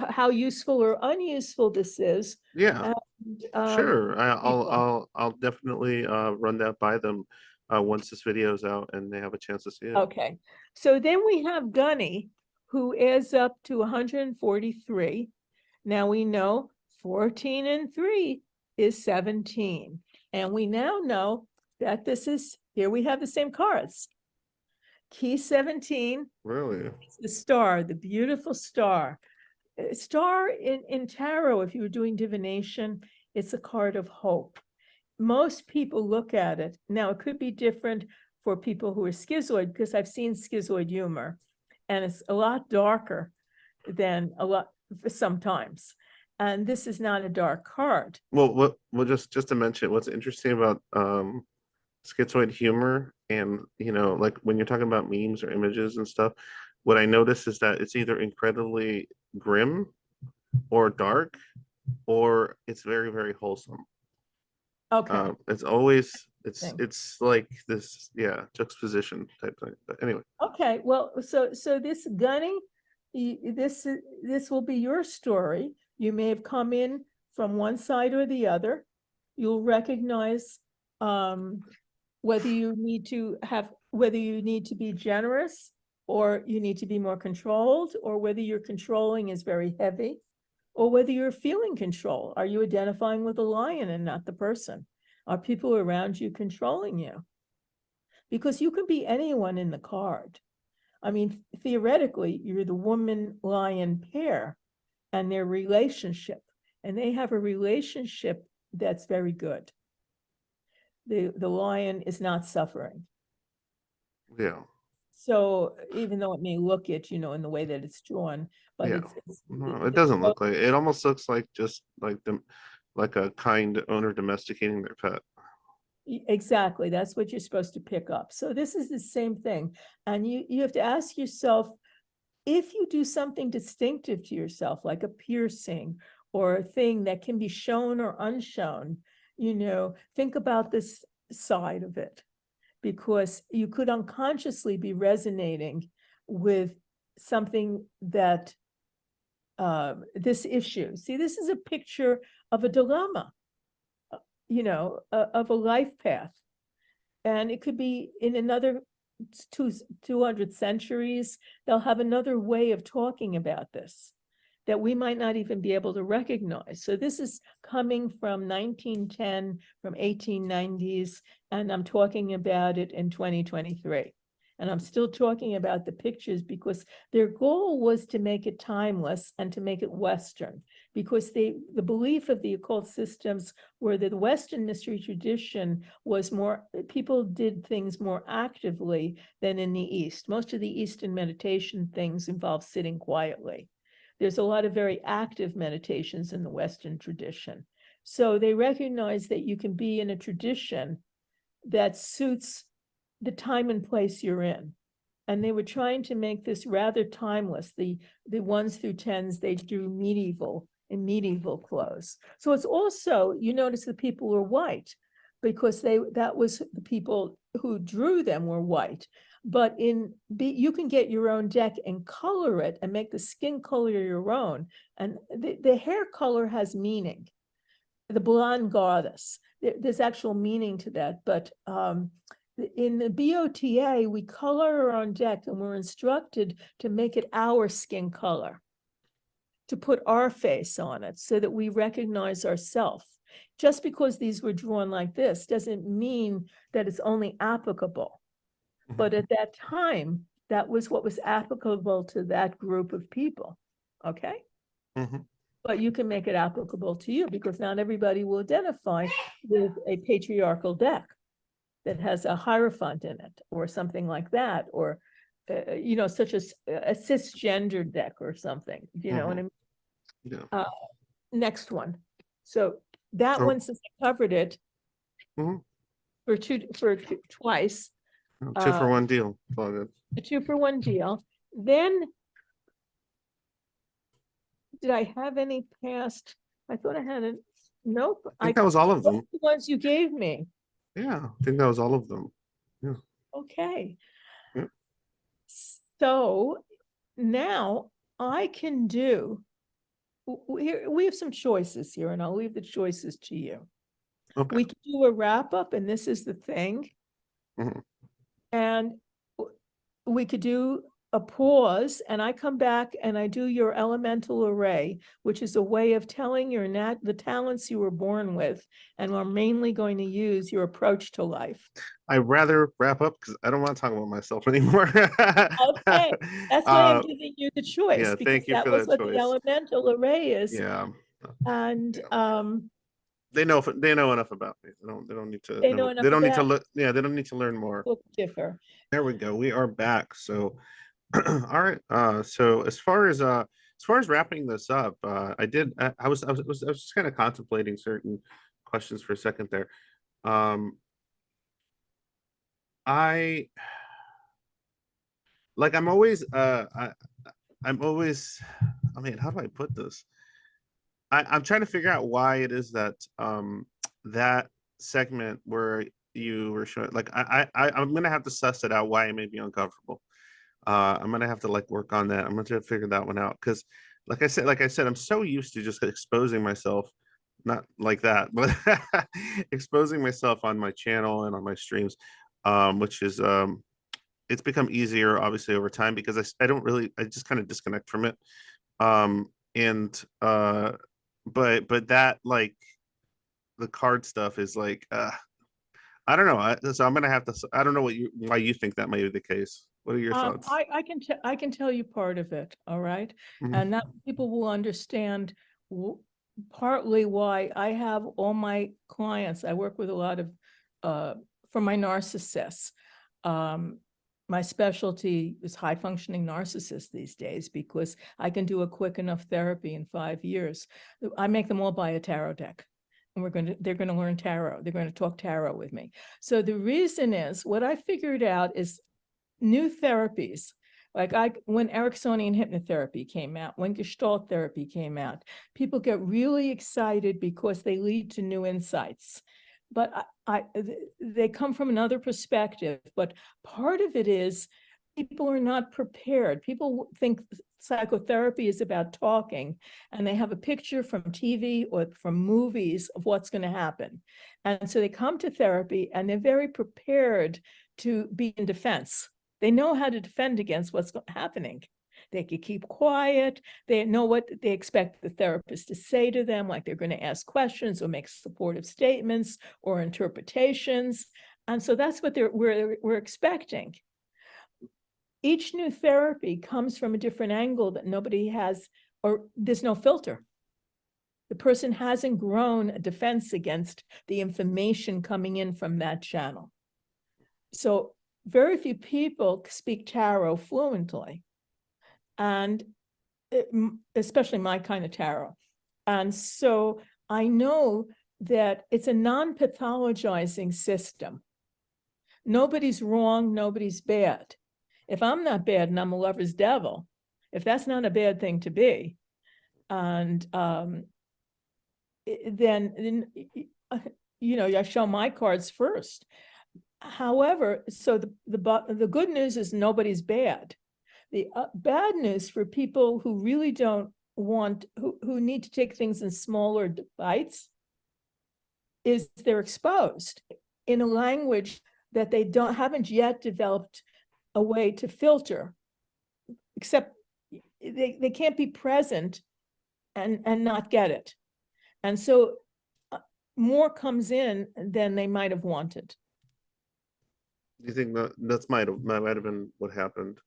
how useful or unuseful this is. Yeah. And, Sure. I'll definitely run that by them once this video's out and they have a chance to see it. Okay. So then we have Gunny, who adds up to 143. Now we know 14 and 3 is 17. And we now know that here we have the same cards. Key 17. Really? It's the star, the beautiful star. Star in tarot, if you were doing divination, it's a card of hope. Most people look at it. Now, it could be different for people who are schizoid, because I've seen schizoid humor, and it's a lot darker than sometimes. And this is not a dark card. Well, just to mention, what's interesting about schizoid humor, and like when you're talking about memes or images and stuff, what I notice is that it's either incredibly grim or dark, or it's very, very wholesome. Okay. It's always it's like this, yeah, juxtaposition type thing. But anyway. Okay. Well, so this Gunny, this will be your story. You may have come in from one side or the other. You'll recognize whether you need to be generous, or you need to be more controlled, or whether your controlling is very heavy, or whether you're feeling control. Are you identifying with the lion and not the person? Are people around you controlling you? Because you can be anyone in the card. I mean, theoretically, you're the woman-lion pair and their relationship, and they have a relationship that's very good. The lion is not suffering. Yeah. So even though it may look it, in the way that it's drawn, but yeah, no, it doesn't look like it. Almost looks like just like a kind owner domesticating their pet. Exactly. That's what you're supposed to pick up. So this is the same thing. And you have to ask yourself, if you do something distinctive to yourself, like a piercing or a thing that can be shown or unshown, think about this side of it, because you could unconsciously be resonating with something that this issue. See, this is a picture of a dilemma, of a life path. And it could be in another 200 centuries, they'll have another way of talking about this that we might not even be able to recognize. So this is coming from 1910, from 1890s, and I'm talking about it in 2023. And I'm still talking about the pictures because their goal was to make it timeless and to make it Western, because the belief of the occult systems were that the Western mystery tradition was more, people did things more actively than in the East. Most of the Eastern meditation things involve sitting quietly. There's a lot of very active meditations in the Western tradition. So they recognize that you can be in a tradition that suits the time and place you're in. And they were trying to make this rather timeless. The 1s through 10s, they drew in medieval clothes. So it's also, you notice the people were white because that was the people who drew them were white. But you can get your own deck and color it and make the skin color your own. And the hair color has meaning. The blonde goddess, there's actual meaning to that. But in the BOTA, we color our own deck and we're instructed to make it our skin color, to put our face on it so that we recognize ourselves. Just because these were drawn like this doesn't mean that it's only applicable. But at that time, that was what was applicable to that group of people, okay? But you can make it applicable to you because not everybody will identify with a patriarchal deck that has a hierophant in it or something like that, or, such as a cisgendered deck or something, you know what I mean? Yeah. Next one. So that one, since I covered it for twice, 2 for 1 deal. a 2-for-1 deal. Then, did I have any past? I thought I had a, nope. I think that was all of them. The ones you gave me. Yeah, I think that was all of them. Yeah. Okay. Yeah. So now I can do, we have some choices here, and I'll leave the choices to you. Okay. We can do a wrap up, and this is the thing. And we could do a pause, and I come back and I do your elemental array, which is a way of telling the talents you were born with, and we're mainly going to use your approach to life. I'd rather wrap up because I don't want to talk about myself anymore. Okay, that's why I'm giving you the choice. Yeah, because thank you that for was that what choice. the elemental array is. Yeah. And they know enough about me. They don't need to. They know enough They don't need to about- look. Yeah, they don't need to learn more. will differ. There we go. We are back. So, all right. So as far as wrapping this up, I was just kind of contemplating certain questions for a second there. I'm always I mean, how do I put this? I'm trying to figure out why it is that that segment where you were showing, like, I'm gonna have to suss it out why it made me uncomfortable. I'm gonna have to work on that. I'm gonna figure that one out because, like I said, I'm so used to just exposing myself, not like that, but exposing myself on my channel and on my streams, which is it's become easier obviously over time because I just kind of disconnect from it. And but that the card stuff is I don't know. So I'm gonna have to. I don't know why you think that may be the case. What are your thoughts? I can tell you part of it. All right, and that people will understand partly why I have all my clients. I work with a lot of for my narcissists. My specialty is high functioning narcissists these days because I can do a quick enough therapy in 5 years. I make them all buy a tarot deck. And they're going to learn tarot. They're going to talk tarot with me. So the reason is what I figured out is new therapies Like when Ericksonian hypnotherapy came out, when Gestalt therapy came out, people get really excited because they lead to new insights. But they come from another perspective. But part of it is people are not prepared. People think psychotherapy is about talking, and they have a picture from TV or from movies of what's going to happen. And so they come to therapy and they're very prepared to be in defense. They know how to defend against what's happening. They can keep quiet. They know what they expect the therapist to say to them, like they're going to ask questions or make supportive statements or interpretations. And so that's what we're expecting. Each new therapy comes from a different angle that nobody has, or there's no filter. The person hasn't grown a defense against the information coming in from that channel. So very few people speak tarot fluently, and especially my kind of tarot. And so I know that it's a non-pathologizing system. Nobody's wrong, nobody's bad. If I'm not bad and I'm a lover's devil, if that's not a bad thing to be, and then I show my cards first. However, so the good news is nobody's bad. The bad news for people who really don't want, who need to take things in smaller bites, is they're exposed in a language that they haven't yet developed a way to filter, except they can't be present and not get it. And so more comes in than they might have wanted. Do you think that might have been what happened?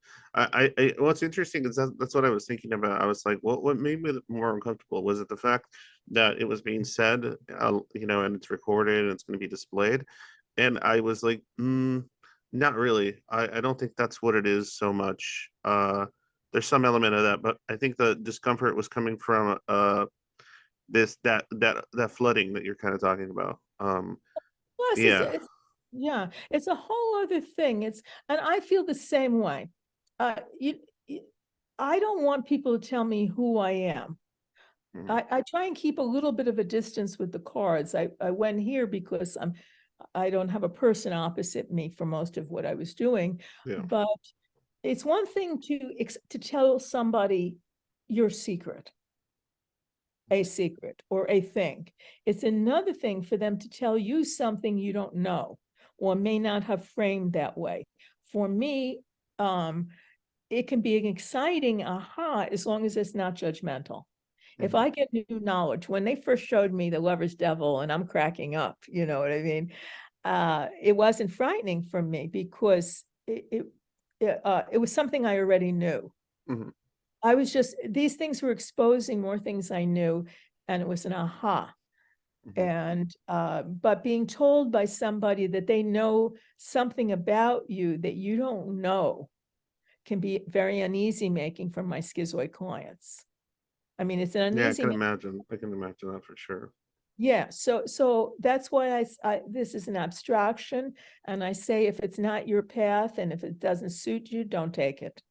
What's interesting is that's what I was thinking about. I was like, what made me more uncomfortable? Was it the fact that it was being said, and it's recorded and it's going to be displayed? And I was like, not really. I don't think that's what it is so much. There's some element of that, but I think the discomfort was coming from that flooding that you're kind of talking about. Plus, Yeah. it's a whole other thing. And I feel the same way. I don't want people to tell me who I am. I try and keep a little bit of a distance with the cards. I went here because I don't have a person opposite me for most of what I was doing. Yeah. But it's one thing to tell somebody your secret, a secret or a thing. It's another thing for them to tell you something you don't know or may not have framed that way. For me, it can be an exciting aha as long as it's not judgmental. If I get new knowledge, when they first showed me the lover's devil and I'm cracking up, you know what I mean? It wasn't frightening for me because it was something I already knew. Mm-hmm. I was just, these things were exposing more things I knew, and it was an aha. And but being told by somebody that they know something about you that you don't know can be very uneasy making for my schizoid clients. I mean, it's an uneasy. Yeah, I can imagine that for sure. Yeah, so that's why this is an abstraction, and I say if it's not your path and if it doesn't suit you, don't take it.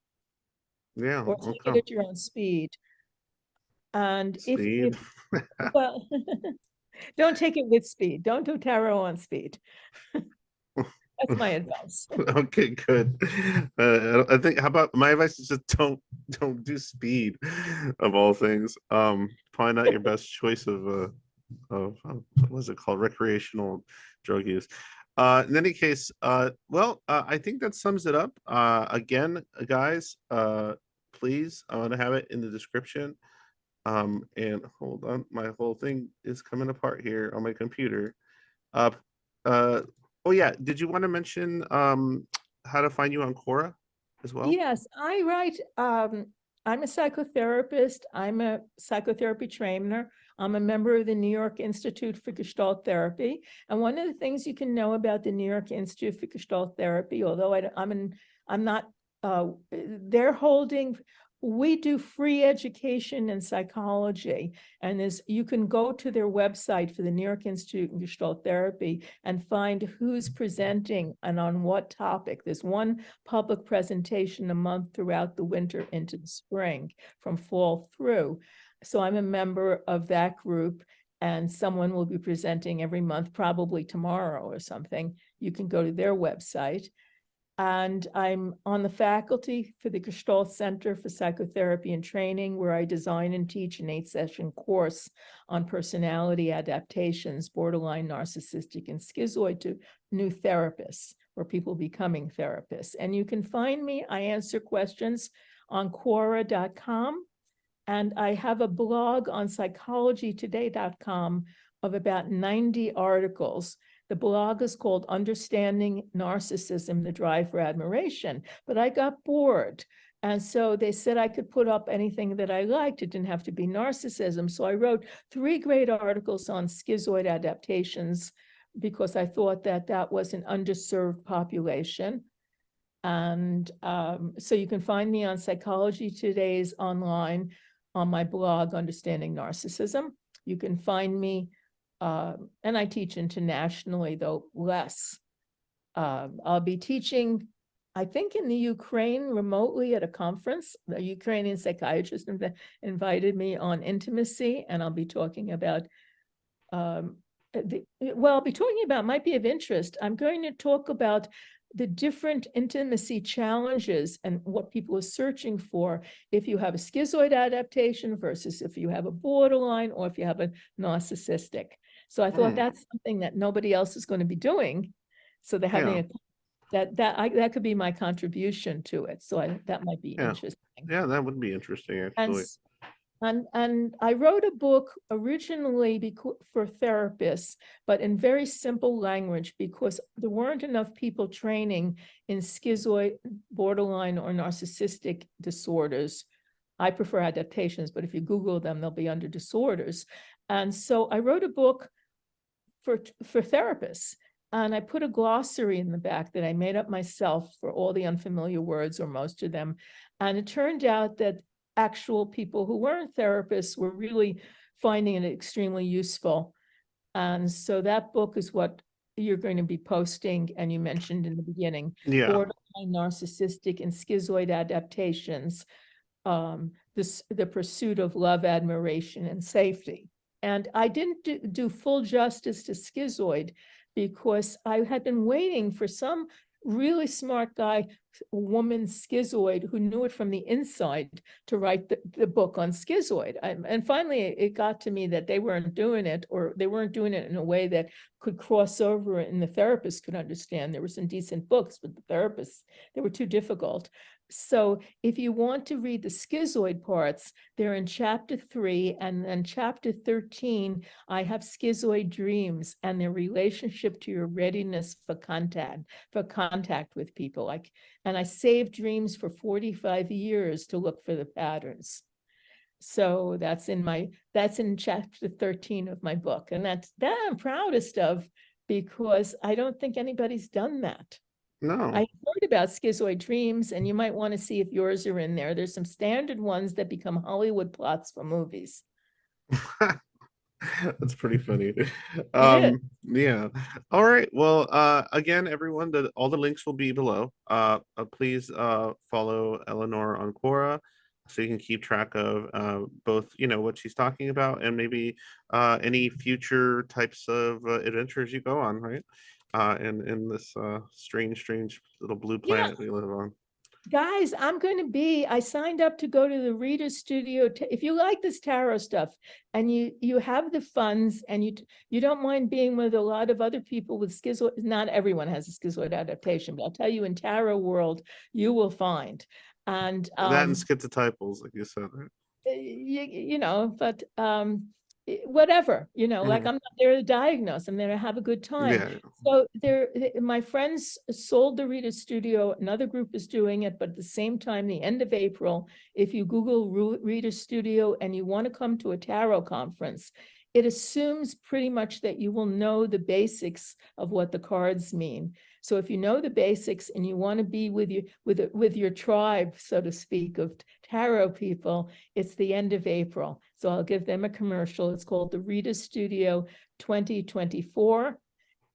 Yeah, Or take okay. it at your own speed. And Speed. well, don't take it with speed. Don't do tarot on speed. That's my advice. Okay, good. I think how about my advice is just don't do speed of all things. Probably not your best choice of what was it called, recreational drug use. In any case, I think that sums it up. Again, guys, please, I want to have it in the description. And hold on, my whole thing is coming apart here on my computer. Uh, oh yeah, did you want to mention how to find you on Quora as well? Yes, I write. I'm a psychotherapist. I'm a psychotherapy trainer. I'm a member of the New York Institute for Gestalt Therapy. And one of the things you can know about the New York Institute for Gestalt Therapy, although I'm not, they're holding we do free education in psychology, and you can go to their website for the New York Institute of Gestalt Therapy and find who's presenting and on what topic. There's one public presentation a month throughout the winter into the spring, from fall through. So I'm a member of that group, and someone will be presenting every month, probably tomorrow or something. You can go to their website. And I'm on the faculty for the Gestalt Center for Psychotherapy and Training, where I design and teach an 8-session course on personality adaptations, borderline narcissistic and schizoid, to new therapists or people becoming therapists. And you can find me, I answer questions on Quora.com. And I have a blog on psychologytoday.com of about 90 articles. The blog is called Understanding Narcissism, the Drive for Admiration, but I got bored. And so they said I could put up anything that I liked. It didn't have to be narcissism. So I wrote 3 great articles on schizoid adaptations because I thought that that was an underserved population. And so you can find me on Psychology Today's online on my blog, Understanding Narcissism. You can find me, and I teach internationally, though less. I'll be teaching, I think, in the Ukraine remotely at a conference. The Ukrainian psychiatrist invited me on intimacy, and I'll be talking about, I'll be talking about, might be of interest. I'm going to talk about the different intimacy challenges and what people are searching for if you have a schizoid adaptation versus if you have a borderline or if you have a narcissistic. So I thought that's something that nobody else is going to be doing. So they're having that could be my contribution to it. So that might be interesting. Yeah, that would be interesting, actually. And I wrote a book originally for therapists, but in very simple language, because there weren't enough people training in schizoid, borderline, or narcissistic disorders. I prefer adaptations, but if you Google them, they'll be under disorders. And so I wrote a book for therapists. And I put a glossary in the back that I made up myself for all the unfamiliar words, or most of them. And it turned out that actual people who weren't therapists were really finding it extremely useful. And so that book is what you're going to be posting, and you mentioned in the beginning, borderline narcissistic and schizoid adaptations, the pursuit of love, admiration, and safety. And I didn't do full justice to schizoid because I had been waiting for some really smart guy, woman schizoid, who knew it from the inside to write the book on schizoid. And finally, it got to me that they weren't doing it, or they weren't doing it in a way that could cross over and the therapist could understand. There were some decent books, but the therapists, they were too difficult. So if you want to read the schizoid parts, they're in chapter 3, and then chapter 13, I have schizoid dreams and their relationship to your readiness for contact with people. And I saved dreams for 45 years to look for the patterns. So that's in chapter 13 of my book. And that I'm proudest of, because I don't think anybody's done that. No. I heard about schizoid dreams, and you might want to see if yours are in there. There's some standard ones that become Hollywood plots for movies. That's pretty funny. Yeah. All right. Well, again, everyone, all the links will be below. Please follow Elinor on Quora so you can keep track of both, what she's talking about, and maybe any future types of adventures you go on, right? In this strange little blue planet we live on. Guys, I signed up to go to the Reader's Studio. If you like this tarot stuff and you have the funds and you don't mind being with a lot of other people with schizoid, not everyone has a schizoid adaptation, but I'll tell you, in tarot world, you will find. And that and schizotypals, like you said, right? But whatever, like I'm not there to diagnose, I'm there to have a good time. So my friends sold the Reader's Studio. Another group is doing it, but at the same time, the end of April, if you Google Reader's Studio and you want to come to a tarot conference, it assumes pretty much that you will know the basics of what the cards mean. So if you know the basics and you want to be with your tribe, so to speak, of tarot people, it's the end of April. So I'll give them a commercial. It's called the Rita Studio 2024.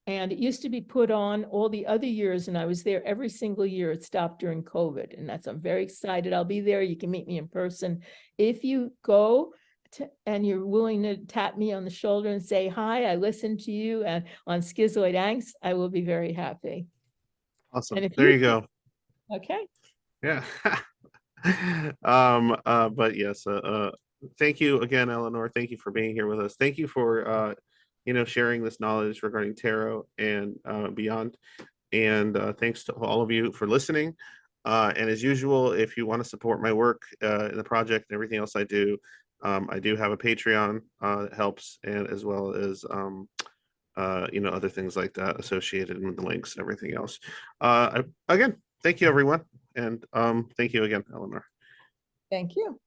And it used to be put on all the other years, and I was there every single year. It stopped during COVID, and I'm very excited. I'll be there. You can meet me in person. If you go and you're willing to tap me on the shoulder and say, hi, I listened to you and on Schizoid Angst, I will be very happy. Awesome. And if There you go. Okay. Yeah. But yes, thank you again, Elinor. Thank you for being here with us. Thank you for sharing this knowledge regarding tarot and beyond. And thanks to all of you for listening. And as usual, if you want to support my work in the project and everything else I do have a Patreon that helps, and as well as other things like that associated with the links and everything else. Again, thank you, everyone. And thank you again, Elinor. Thank you.